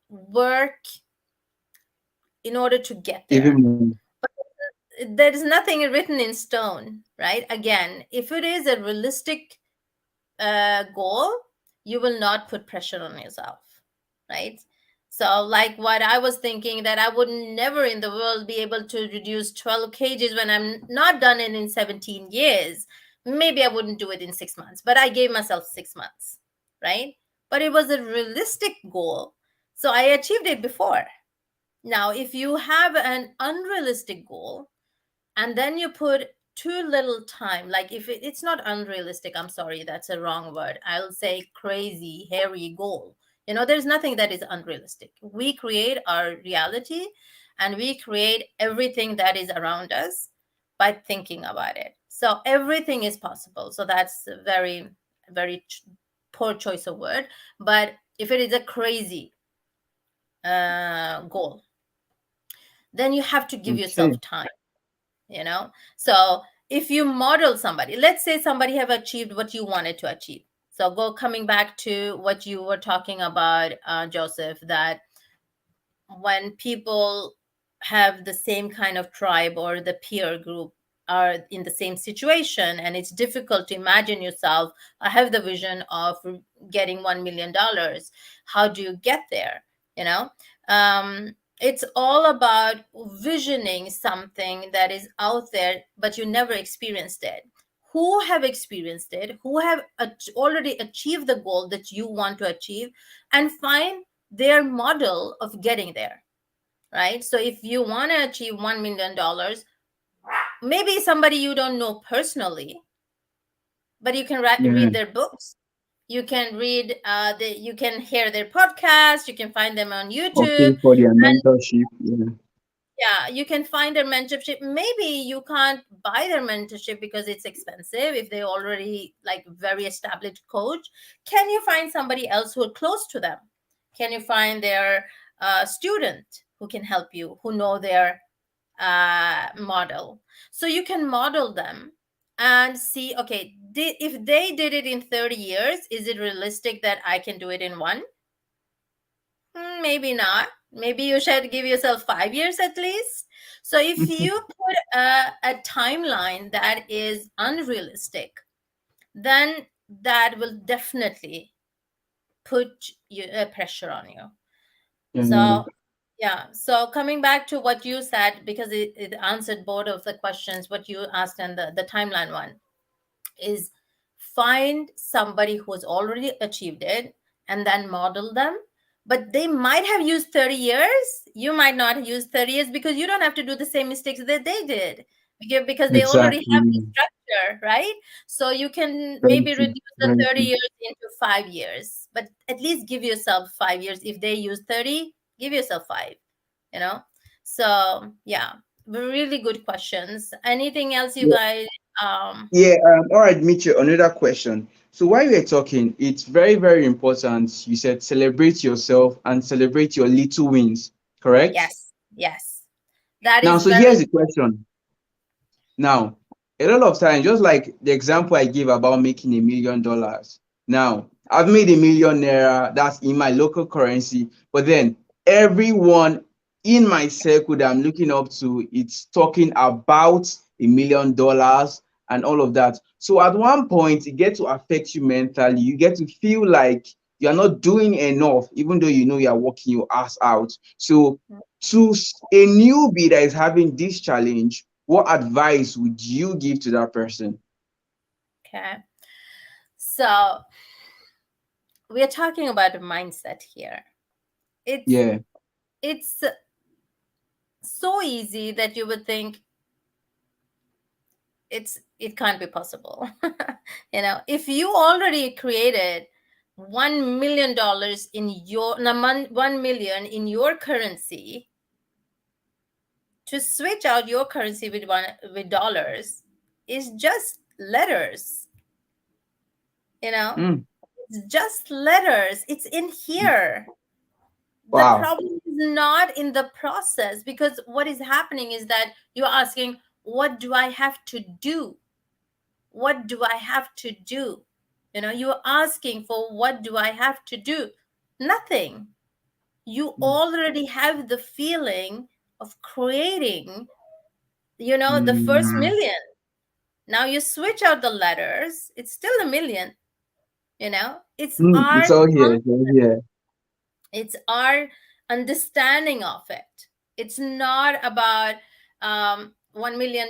work in order to get Even there. more. But there is nothing written in stone, right? Again, if it is a realistic goal, you will not put pressure on yourself, right? So, like what I was thinking, that I would never in the world be able to reduce 12 kgs when I'm not done it in 17 years. Maybe I wouldn't do it in 6 months, but I gave myself 6 months, right? But it was a realistic goal. So I achieved it before. Now, if you have an unrealistic goal, and then you put too little time, like if it's not unrealistic, I'm sorry, that's a wrong word, I'll say crazy hairy goal. There's nothing that is unrealistic. We create our reality, and we create everything that is around us by thinking about it. So everything is possible. So that's a very, very poor choice of word. But if it is a crazy goal, then you have to give Okay. yourself time. So if you model somebody, let's say somebody have achieved what you wanted to achieve. So coming back to what you were talking about, Joseph, that when people have the same kind of tribe or the peer group are in the same situation, and it's difficult to imagine yourself, I have the vision of getting $1 million, how do you get there? you know it's all about visioning something that is out there, but you never experienced it. Who have experienced it, who have already achieved the goal that you want to achieve, and find their model of getting there, right? So if you want to achieve $1 million, maybe somebody you don't know personally, but you can Yeah. read their books, you can read you can hear their podcast, you can find them on Or YouTube. pay for their mentorship. Yeah. Yeah, you can find their mentorship. Maybe you can't buy their mentorship because it's expensive if they already like very established coach. Can you find somebody else who are close to them? Can you find their student who can help you, who know their model? So you can model them and see, okay, if they did it in 30 years, is it realistic that I can do it in one? Maybe not. Maybe you should give yourself 5 years at least. So if you put a timeline that is unrealistic, then that will definitely put pressure on you. Yeah. So yeah. So coming back to what you said, because it answered both of the questions, what you asked and the timeline one, is find somebody who's already achieved it and then model them. But they might have used 30 years, you might not use 30 years, because you don't have to do the same mistakes that they did, because they already have the Exactly. structure, right? So you can Very maybe true. reduce the Very 30 true. years into 5 years, but at least give yourself 5 years. If they use 30, give yourself five, you know so yeah, really good questions. Anything else you Yeah. guys? um Yeah. All right, Mitchell, another question. So while you were talking, it's very, very important. You said celebrate yourself and celebrate your little wins, correct? Yes, yes. That Now, is so very here's the question. Now, a lot of times, just like the example I gave about making $1 million. Now, I've made $1 million, that's in my local currency, but then everyone in my circle that I'm looking up to, it's talking about $1 million and all of that. So at one point, it gets to affect you mentally. You get to feel like you're not doing enough, even though you know you're working your ass out. So to a newbie that is having this challenge, what advice would you give to that person? okay. So we are talking about a mindset here. It's Yeah. it's so easy that you would think it can't be possible. If you already created $1 million in your 1 million in your currency, to switch out your currency with dollars is just letters. you know Mm. it's just letters, it's in here. The Wow. problem is not in the process, because what is happening is that you're asking, what do I have to do? What do I have to do? You're asking for, what do I have to do? Nothing. You already have the feeling of creating, the first Mm. million. Now you switch out the letters, it's still a million. It's Mm. our It's all here. It's all here. it's our understanding of it. It's not about $1 million.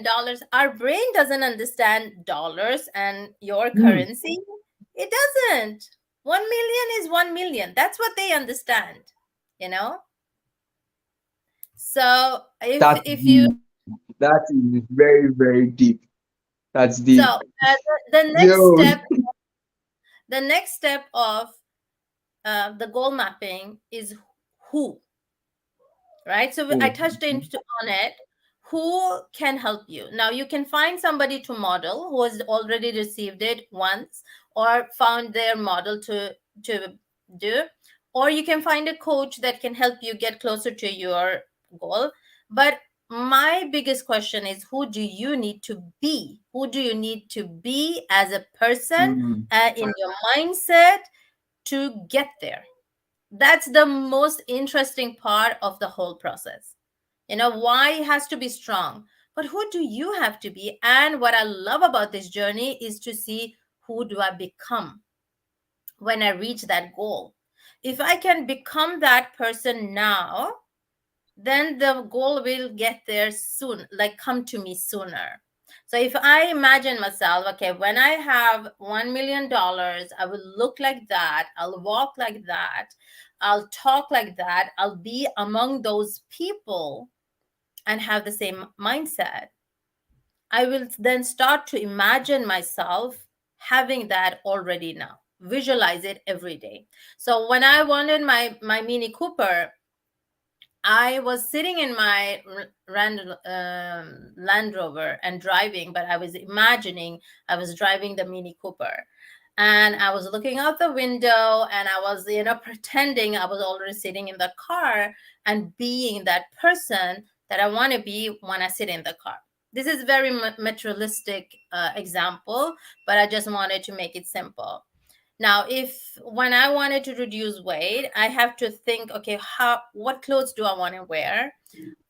Our brain doesn't understand dollars and your Mm. currency. It doesn't. 1 million is 1 million. That's what they understand. you know so if That's if you deep. That is very, very deep. That's So deep. the next Yo. step, the next step of the goal mapping is who, right? So I Oh. touched into on it. Who can help you? Now you can find somebody to model who has already received it once or found their model to do, or you can find a coach that can help you get closer to your goal. But my biggest question is, who do you need to be? Who do you need to be as a person, Mm, in your mindset, to get there? That's the most interesting part of the whole process. Why it has to be strong, but who do you have to be? And what I love about this journey is to see, who do I become when I reach that goal? If I can become that person now, then the goal will get there soon, like come to me sooner. So if I imagine myself, okay, when I have $1 million, I will look like that, I'll walk like that, I'll talk like that, I'll be among those people and have the same mindset. I will then start to imagine myself having that already now. Visualize it every day. So when I wanted my Mini Cooper, I was sitting in my Land Rover and driving, but I was imagining I was driving the Mini Cooper. And I was looking out the window and I was, pretending I was already sitting in the car and being that person that I want to be when I sit in the car. This is very materialistic example, but I just wanted to make it simple. Now, if when I wanted to reduce weight, I have to think, okay, what clothes do I want to wear?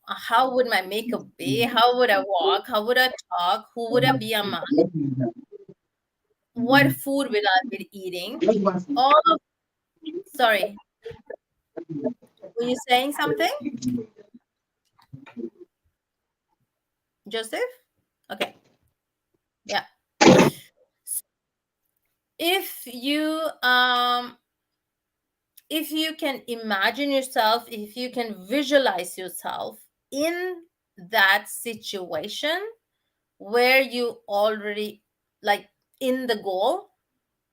How would my makeup be? How would I walk? How would I talk? Who would I be among? What food will I be eating? All of, sorry, were you saying something, Joseph? Okay, yeah. If you if you can imagine yourself, if you can visualize yourself in that situation where you already, like, in the goal,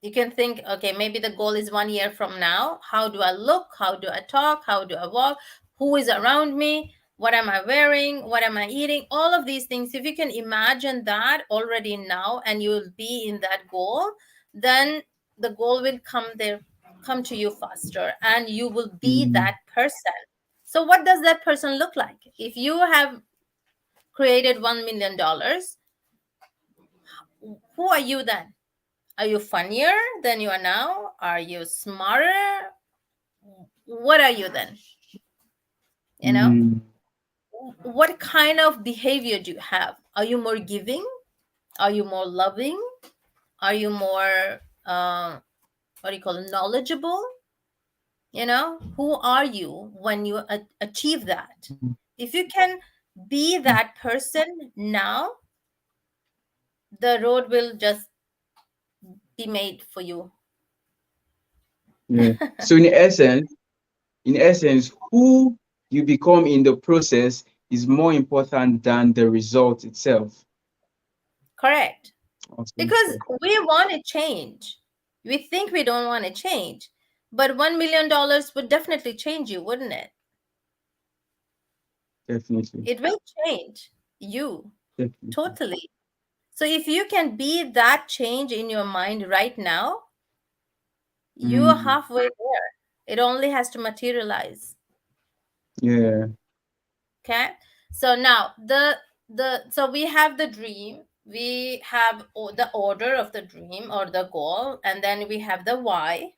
you can think, okay, maybe the goal is 1 year from now. How do I look? How do I talk? How do I walk? Who is around me? What am I wearing? What am I eating? All of these things, if you can imagine that already now and you will be in that goal, then the goal will come to you faster and you will be mm, that person. So what does that person look like? If you have created $1 million, who are you then? Are you funnier than you are now? Are you smarter? What are you then? You know, mm, what kind of behavior do you have? Are you more giving? Are you more loving? Are you more, what do you call it, knowledgeable? Who are you when you achieve that? If you can be mm, that person now, the road will just be made for you. yeah. So in essence, who you become in the process is more important than the result itself. Correct. Awesome Because stuff. we want to change. We think we don't want to change, but $1 million would definitely change you, wouldn't it? Definitely. It will change you Definitely. totally. So if you can be that change in your mind right now, you're Mm, halfway there. It only has to materialize. yeah. Okay. So now so we have the dream, we have the order of the dream or the goal, and then we have the why.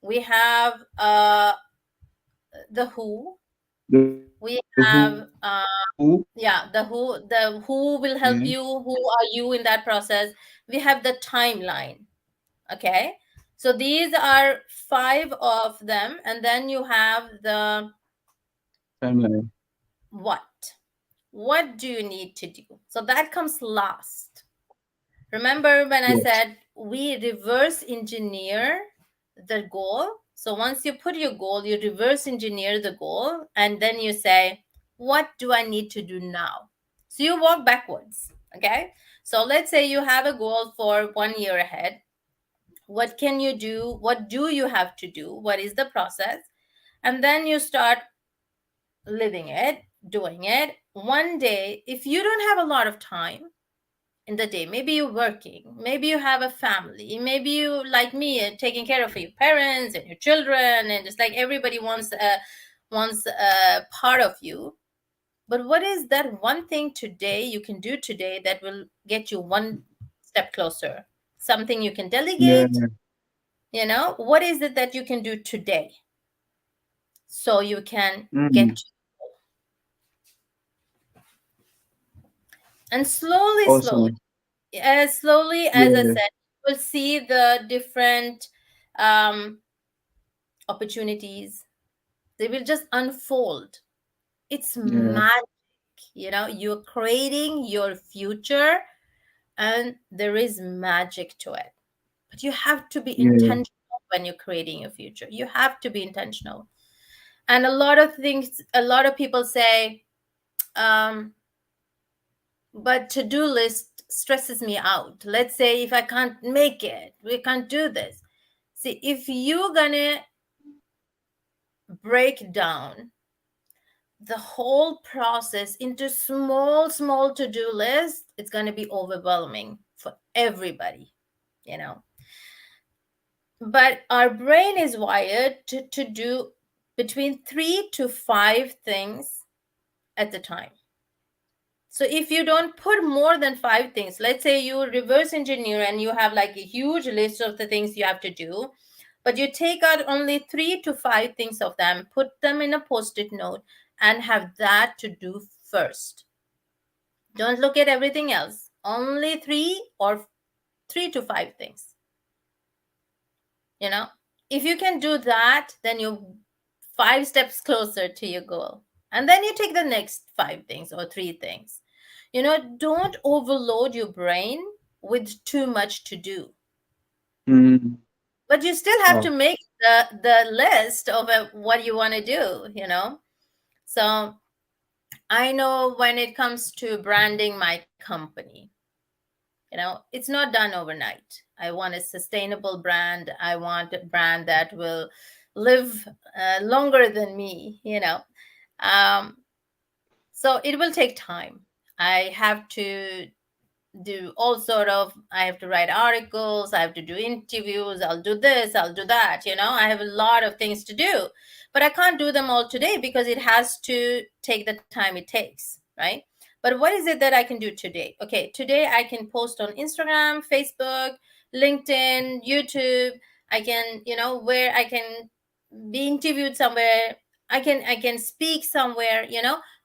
We have the who. The who. We have yeah, Yeah. the who will help you, who are you in that process. We have the timeline. Okay, so these are five of them, and then you have the Timeline. what do you need to do, so that comes last. Remember when I Yes. said we reverse engineer the goal? So once you put your goal, you reverse engineer the goal, and then you say, what do I need to do now? So you walk backwards. Okay. So let's say you have a goal for 1 year ahead. What can you do? What do you have to do? What is the process? And then you start living it, doing it. One day, if you don't have a lot of time in the day, maybe you're working, maybe you have a family, maybe you, like me, are taking care of your parents and your children, and just like everybody wants a part of you. But what is that one thing today you can do today that will get you one step closer? Something you can Yeah. delegate, what is it that you can do today so you can Mm. get to, and slowly, slowly, Awesome. as slowly as I Yeah. said, we'll see the different um, opportunities. They will just unfold. It's Yeah. magic. You're creating your future, and there is magic to it. But you have to be Yeah. intentional when you're creating your future. You have to be intentional. And a lot of things, a lot of people say, um, but to-do list stresses me out. Let's say if I can't make it, we can't do this. See, if you're gonna break down the whole process into small, small to-do lists, it's gonna be overwhelming for everybody, you know. But our brain is wired to do between 3 to 5 things at the time. So if you don't put more than 5 things, let's say you reverse engineer and you have like a huge list of the things you have to do, but you take out only 3 to 5 things of them, put them in a post-it note, and have that to do first. Don't look at everything else. Only 3 to 5 things. You know, if you can do that, then you're 5 steps closer to your goal. And then you take the next 5 things or 3 things. Don't overload your brain with too much to do. Mm. But you still have to Oh. make the list of what you want to do. So I know when it comes to branding my company, it's not done overnight. I want a sustainable brand. I want a brand that will live longer than me. um, so it will take time. I have to do all sort of, I have to write articles, I have to do interviews, I'll do this, I'll do that. I have a lot of things to do, but I can't do them all today because it has to take the time it takes, right? But what is it that I can do today? Okay, today I can post on Instagram, Facebook, LinkedIn, YouTube. I can, where I can be interviewed somewhere. I can speak somewhere.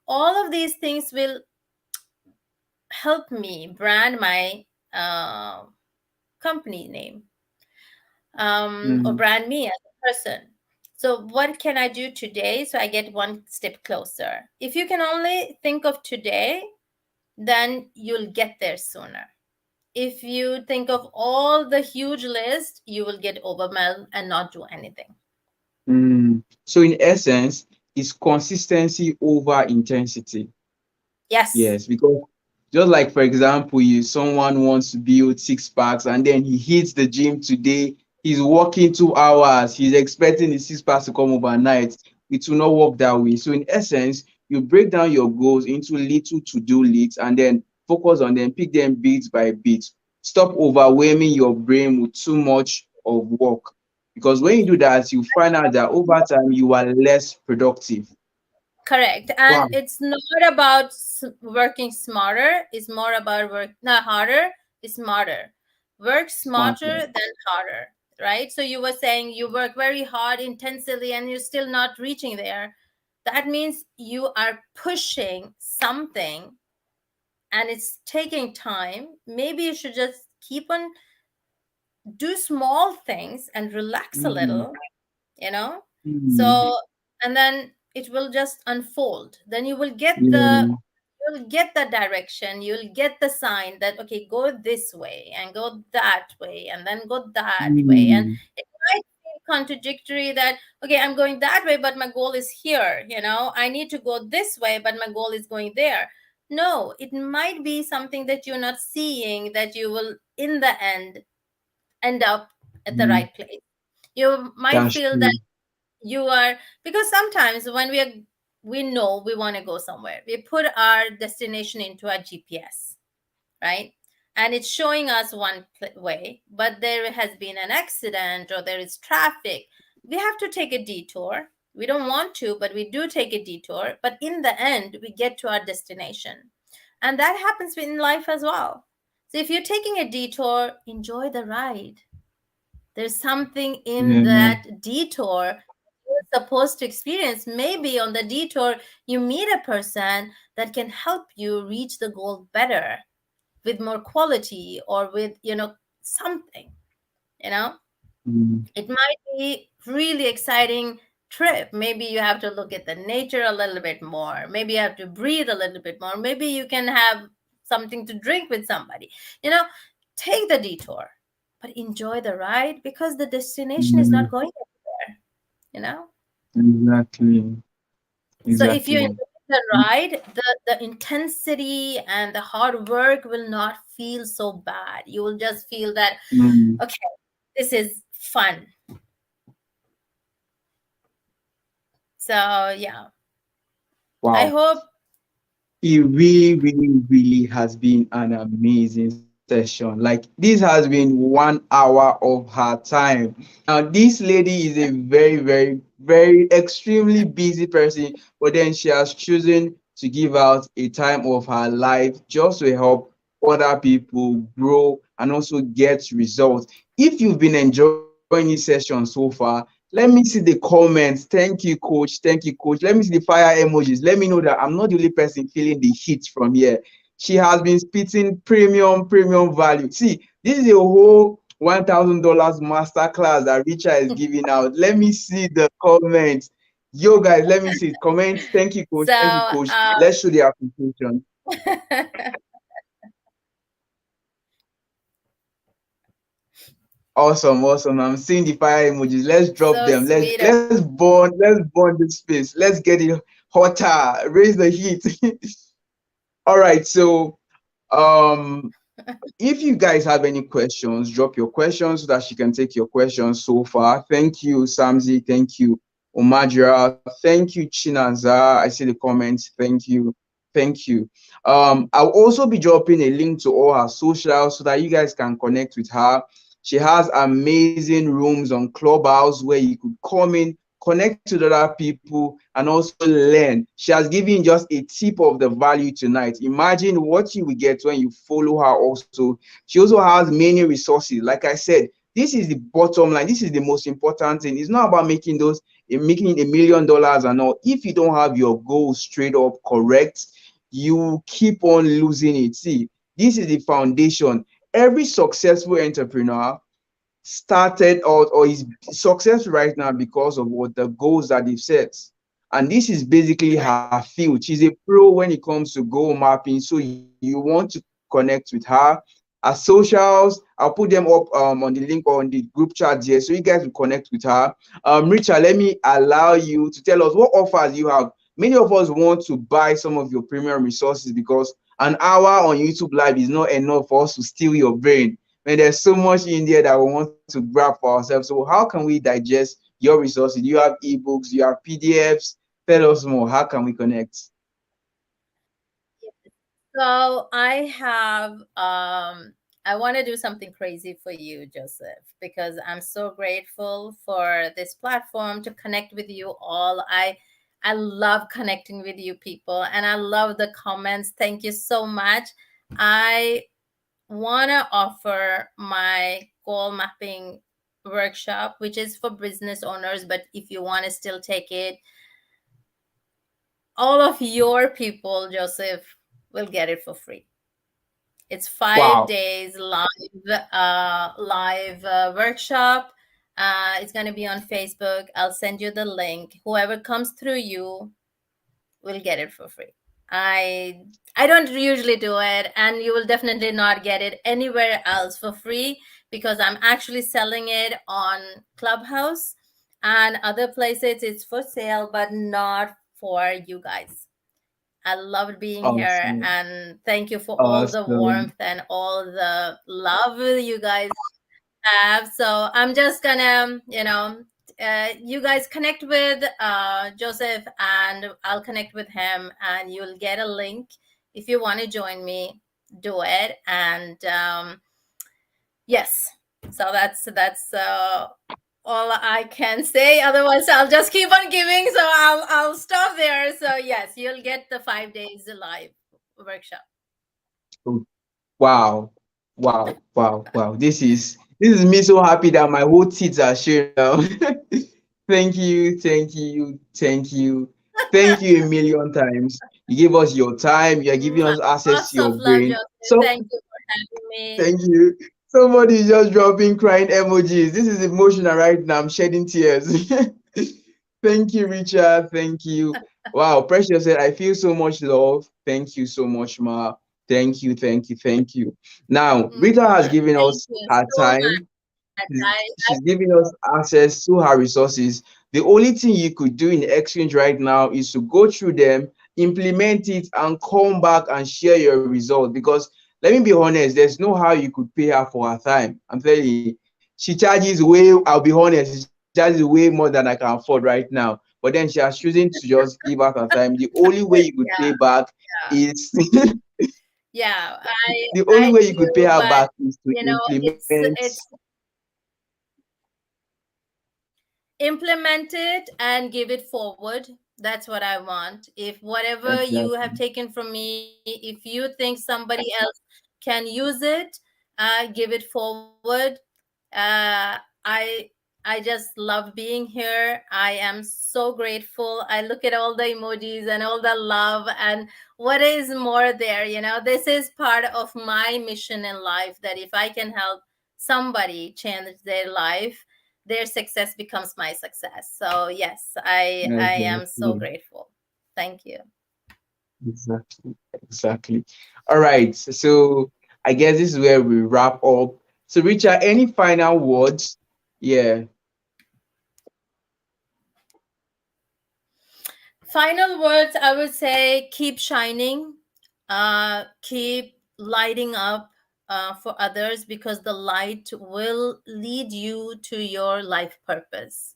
All of these things will help me brand my uh, company name, or Mm. brand me as a person. So, what can I do today so I get one step closer? If you can only think of today, then you'll get there sooner. If you think of all the huge list, you will get overwhelmed and not do anything. Mm. So in essence, it's consistency over intensity. Yes, Yes, because just like for example, you someone wants to build six packs and then he hits the gym today, he's working 2 hours, he's expecting the six packs to come overnight. It will not work that way. So in essence, you break down your goals into little to-do lists and then focus on them, pick them bit by bit. Stop overwhelming your brain with too much of work. Because when you do that, you find out that over time you are less productive. correct. Wow, And it's not about working smarter, it's more about work not harder, it's smarter. Work smart. smarter than harder, right? So you were saying you work very hard intensely and you're still not reaching there. That means you are pushing something and it's taking time. Maybe you should just keep on do small things and relax a Mm, little, you know mm, so, and then it will just unfold. Then you will get the yeah. you'll get the direction, you'll get the sign that, okay, go this way and go that way and then go that way. And Mm, it might be contradictory that, okay, I'm going that way but my goal is here. I need to go this way but my goal is going there. No, it might be something that you're not seeing, that you will in the end up at the Mm, right place. You might that's feel that true. you are, because sometimes when we know we want to go somewhere, we put our destination into our GPS, right? And it's showing us one way, but there has been an accident or there is traffic. We have to take a detour. We don't want to, but we do take a detour. But in the end, we get to our destination. And that happens in life as well. So if you're taking a detour, enjoy the ride. There's something in Yeah. that detour you're supposed to experience. Maybe on the detour, you meet a person that can help you reach the goal better, with more quality, or with, something, you know Mm, it might be really exciting trip. Maybe you have to look at the nature a little bit more, maybe you have to breathe a little bit more, maybe you can have something to drink with somebody, you know take the detour, but enjoy the ride, because the destination is yeah, not going anywhere, you know exactly. so if you Exactly. enjoy the ride, the intensity and the hard work will not feel so bad. You will just feel that, Mm, okay, this is fun. So yeah, I wow. hope. It really, really, really has been an amazing session. Like this has been 1 hour of her time. Now, this lady is a very, very, very extremely busy person, but then she has chosen to give out a time of her life just to help other people grow and also get results. If you've been enjoying this session so far, let me see the comments. Thank you, coach. Thank you, coach. Let me see the fire emojis. Let me know that I'm not the only person feeling the heat from here. She has been spitting premium value. See, this is a whole $1,000 masterclass that Richa is giving out. Let me see the comments. Yo, guys, let me see comments. Thank you, coach. So Thank you, coach. Let's show the appreciation. Awesome, awesome. I'm seeing the fire emojis. Let's drop so them. Let's sweet of let's burn this space. Let's get it hotter. Raise the heat. All right. So if you guys have any questions, drop your questions so that she can take your questions so far. Thank you, Samzi. Thank you, Omajira. Thank you, Chinaza. I see the comments. Thank you. Thank you. I'll also be dropping a link to all her socials so that you guys can connect with her. She has amazing rooms on Clubhouse where you could come in, connect with other people, and also learn. She has given just a tip of the value tonight. Imagine what you will get when you follow her also. She also has many resources. Like I said, this is the bottom line. This is the most important thing. It's not about making $1 million and all. If you don't have your goals straight up correct, you keep on losing it. See, this is the foundation. Every successful entrepreneur started out or is successful right now because of what the goals that they've set. And this is basically right. her field. She's a pro when it comes to goal mapping. So you want to connect with her. Her socials, I'll put them up on the link or on the group chat here. So you guys will connect with her. Richard, let me allow you to tell us what offers you have. Many of us want to buy some of your premium resources because an hour on YouTube Live is not enough for us to steal your brain. And there's so much in there that we want to grab for ourselves. So how can we digest your resources? Do you have ebooks? Do you have PDFs? Tell us more. How can we connect? So I want to do something crazy for you, Joseph, because I'm so grateful for this platform to connect with you all. I love connecting with you people, and I love the comments. Thank you so much. I want to offer my goal mapping workshop, which is for business owners, but if you want to still take it, all of your people, Joseph, will get it for free. It's five Wow. days live workshop. It's going to be on Facebook. I'll send you the link. Whoever comes through you will get it for free. I I don't usually do it, and you will definitely not get it anywhere else for free, because I'm actually selling it on Clubhouse and other places. It's for sale, but not for you guys. I loved being here, Awesome. and thank you for all the Awesome. warmth and all the love you guys have. So I'm just gonna, you guys connect with Joseph, and I'll connect with him, and you'll get a link if you want to join me. Do it, and yes. So that's all I can say. Otherwise, I'll just keep on giving. So I'll stop there. So yes, you'll get the 5 days live workshop. Oh, wow. Wow. Wow. Wow. This is me so happy that my whole teeth are showing now. Thank you. Thank you. Thank you. Thank you a million times. You gave us your time. You are giving Mwah. us access Lots to your of love, brain. Joseph. So Thank you for having me. thank you. Somebody is just dropping crying emojis. This is emotional right now. I'm shedding tears. Thank you, Richard. Thank you. Wow, Precious said, I feel so much love. Thank you so much, Ma. Thank you, thank you, thank you. Now, Rita has Mwah. given Thank us you her so time. much. I She's giving us access to her resources. The only thing you could do in exchange right now is to go through them, implement it, and come back and share your results. Because let me be honest, there's no how you could pay her for her time. I'm telling you, she charges way, I'll be honest, she charges way more than I can afford right now. But then she has chosen to just give out her time. The only way you could pay yeah, back yeah, is yeah. the only I way you could pay do, her but back is to it's implement. implement it and give it forward. That's what I want. If whatever you have Exactly. taken from me, if you think somebody else can use it, give it forward. Uh, i i just love being here. I am so grateful. I look at all the emojis and all the love, and what is more there, this is part of my mission in life, that if I can help somebody change their life, their success becomes my success. So yes, I am so Exactly. grateful. Thank you. Exactly. Exactly. All right. So I guess this is where we wrap up. So Richard, any final words? Yeah. Final words, I would say keep shining, keep lighting up for others, because the light will lead you to your life purpose.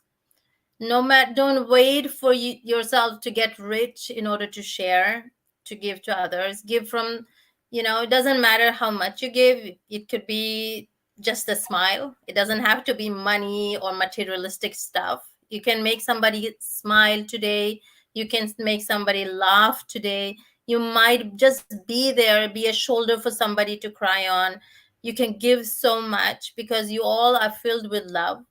No matter, don't wait for yourself to get rich in order to share, to give to others. Give from, it doesn't matter how much you give. It could be just a smile. It doesn't have to be money or materialistic stuff. You can make somebody smile today. You can make somebody laugh today. You might just be there, be a shoulder for somebody to cry on. You can give so much, because you all are filled with love,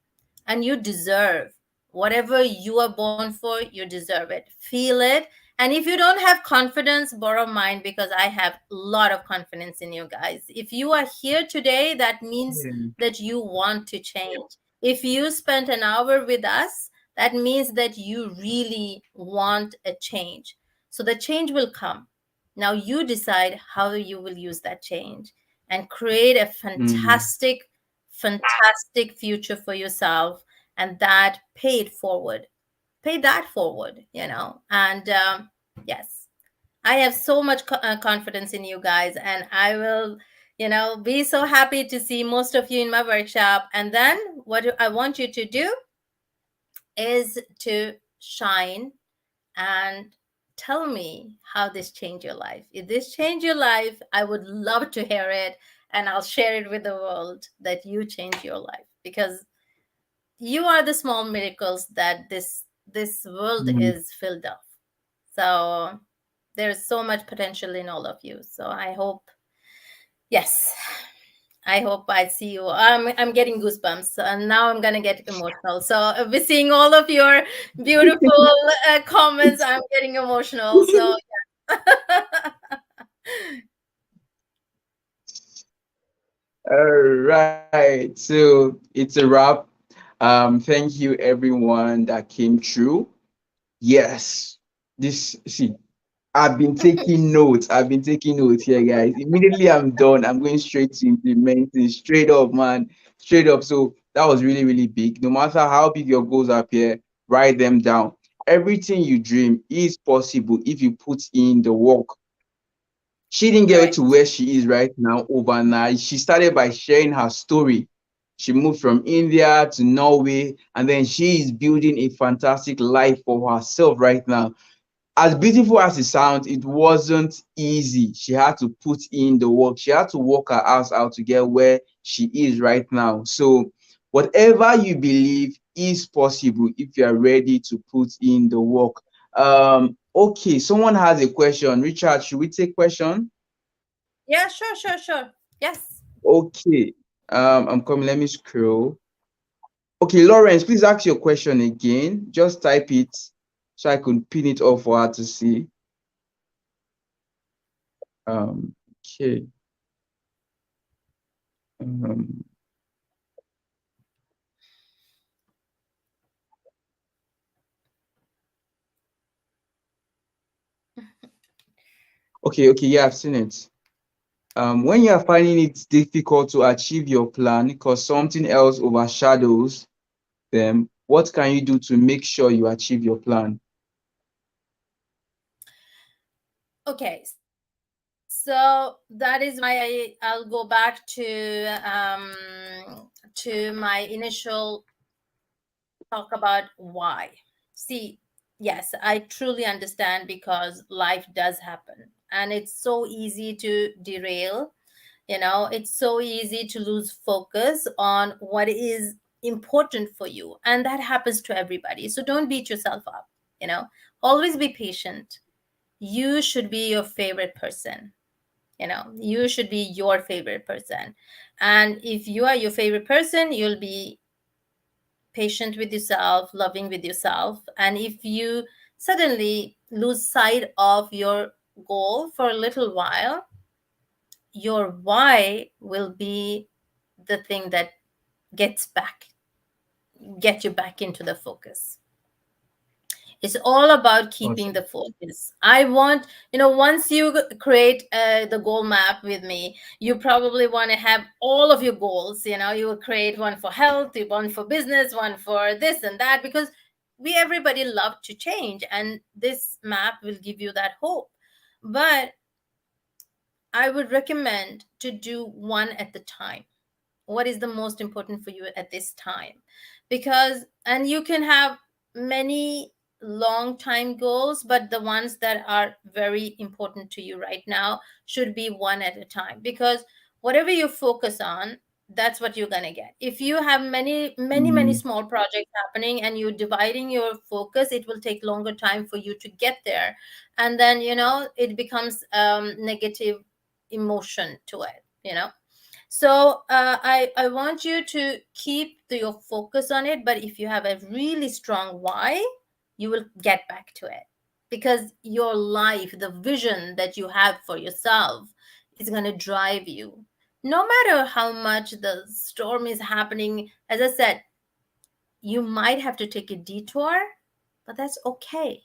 and you deserve whatever you are born for. You deserve it. Feel it. And if you don't have confidence, borrow mine, because I have a lot of confidence in you guys. If you are here today, that means Yeah. that you want to change. If you spent an hour with us, that means that you really want a change. So the change will come. Now you decide how you will use that change and create a Mm, fantastic future for yourself, and that paid forward. Pay that forward, and yes, I have so much confidence in you guys, and I will, be so happy to see most of you in my workshop. And then what I want you to do is to shine and tell me how this changed your life. If this changed your life, I would love to hear it, and I'll share it with the world that you changed your life, because you are the small miracles that this world mm. is filled of. So there's so much potential in all of you. So I hope, yes, I hope I see you. I'm getting goosebumps, and now I'm gonna get emotional. So we're seeing all of your beautiful comments. I'm getting emotional. So All right. So it's a wrap. Thank you everyone that came through. Yes. This see, I've been taking notes. I've been taking notes here, guys. Immediately I'm done. I'm going straight to implementing, straight up, man. Straight up. So that was really, really big. No matter how big your goals appear, write them down. everything you dream is possible if you put in the work. She didn't get to Correct. where she is right now overnight. She started by sharing her story. She moved from India to Norway, and then she is building a fantastic life for herself right now. As beautiful as it sounds, it wasn't easy. She had to put in the work. She had to work her ass out to get where she is right now. So, whatever you believe is possible if you are ready to put in the work. Okay, someone has a question. Richard, should we take question? Yeah, sure, sure, sure. Yes. Okay. I'm coming. Let me scroll. Okay, Lawrence, please ask your question again. Just type it so I could pin it off for her to see. Okay. Um, okay, yeah, I've seen it. When you are finding it difficult to achieve your plan because something else overshadows them, what can you do to make sure you achieve your plan? Okay, so that is why I'll go back to my initial talk about why. See, yes, I truly understand because life does happen and it's so easy to derail. It's so easy to lose focus on what is important for you, and that happens to everybody. So don't beat yourself up, you know. Always be patient. You should be your favorite person. You should be your favorite person. And if you are your favorite person, you'll be patient with yourself, loving with yourself. And if you suddenly lose sight of your goal for a little while, your why will be the thing that gets back get you back into the focus. It's all about keeping the Awesome. focus. I want, once you create the goal map with me, you probably want to have all of your goals. You will create one for health, one for business, one for this and that, because we everybody love to change, and this map will give you that hope. But I would recommend to do one at the time. What is the most important for you at this time? Because, and you can have many long time goals, but the ones that are very important to you right now should be one at a time, because whatever you focus on, that's what you're going to get. If you have many many many Mm, small projects happening and you're dividing your focus, it will take longer time for you to get there. And then it becomes negative emotion to it. So I want you to keep your focus on it. But if you have a really strong why, you will get back to it, because your life, the vision that you have for yourself, is going to drive you. No matter how much the storm is happening, as I said, you might have to take a detour, but that's okay.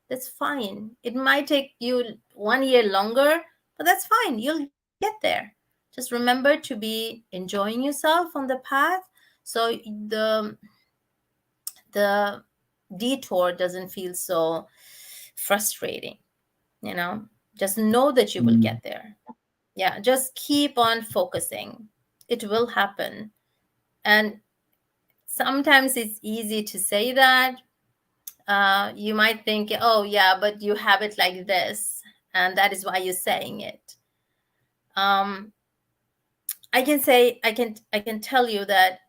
That's fine. It might take you 1 year longer, but that's fine. You'll get there. Just remember to be enjoying yourself on the path, so the detour doesn't feel so frustrating, you know. Just know that you will mm, get there. Yeah, just keep on focusing. It will happen. And sometimes it's easy to say that. You might think, oh yeah, but you have it like this, and that is why you're saying it. um, I can tell you that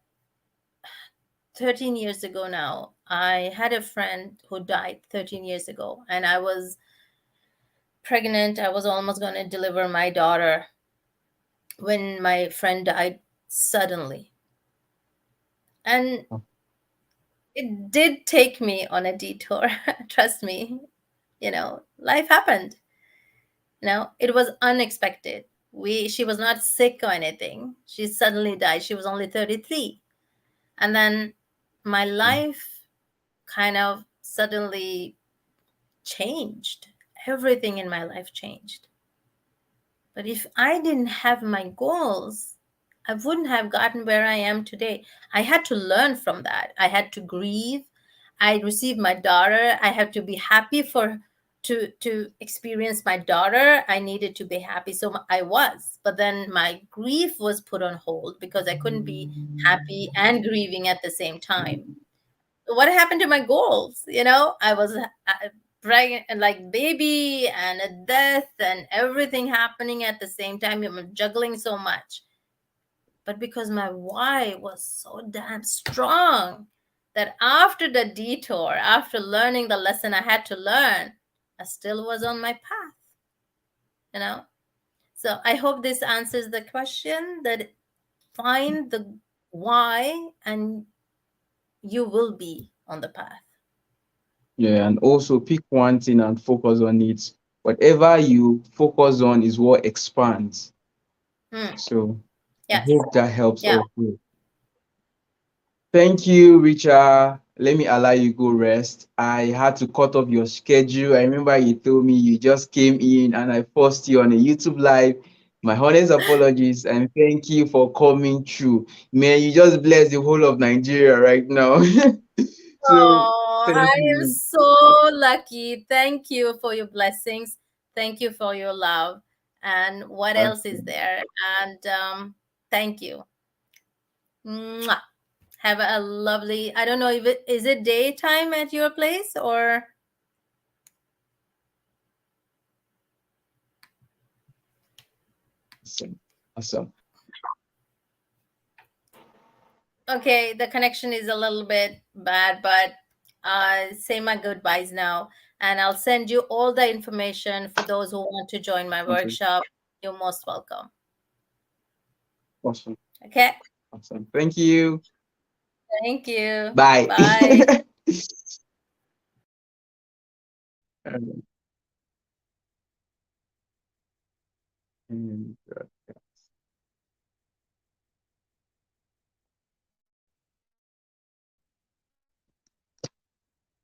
13 years ago now, I had a friend who died 13 years ago, and I was pregnant. I was almost going to deliver my daughter when my friend died suddenly. And it did take me on a detour. Trust me. Life happened. It was unexpected. She was not sick or anything. She suddenly died. She was only 33. And then my life kind of suddenly changed. Everything in my life changed. But if I didn't have my goals, I wouldn't have gotten where I am today. I had to learn from that. I had to grieve. I received my daughter. I have to be happy for to experience my daughter. I needed to be happy, so I was. But then my grief was put on hold because I couldn't be happy and grieving at the same time. What happened to my goals? I was pregnant, like baby and a death and everything happening at the same time. I'm juggling so much. But because my why was so damn strong, that after the detour, after learning the lesson I had to learn, I still was on my path, you know? So I hope this answers the question, that find the why and you will be on the path. Yeah, and also pick one thing and focus on it. Whatever you focus on is what expands. Hmm. So I Yes. hope that helps Yeah. also. Thank you, Richa. Let me allow you go rest. I had to cut off your schedule. I remember you told me you just came in and I forced you on a YouTube live. My honest apologies and thank you for coming through. Man, you just bless the whole of Nigeria right now. So Oh, thank I am you. so lucky. Thank you for your blessings. Thank you for your love. And what else is Awesome. there? And thank you. Mwah. Have a lovely, I don't know if it is it daytime at your place or Awesome. Awesome. okay, the connection is a little bit bad, but say my goodbyes now. And I'll send you all the information for those who want to join my Awesome. workshop. You're most welcome. Awesome. Okay. Awesome. Thank you. Thank you. Bye. Bye. Um,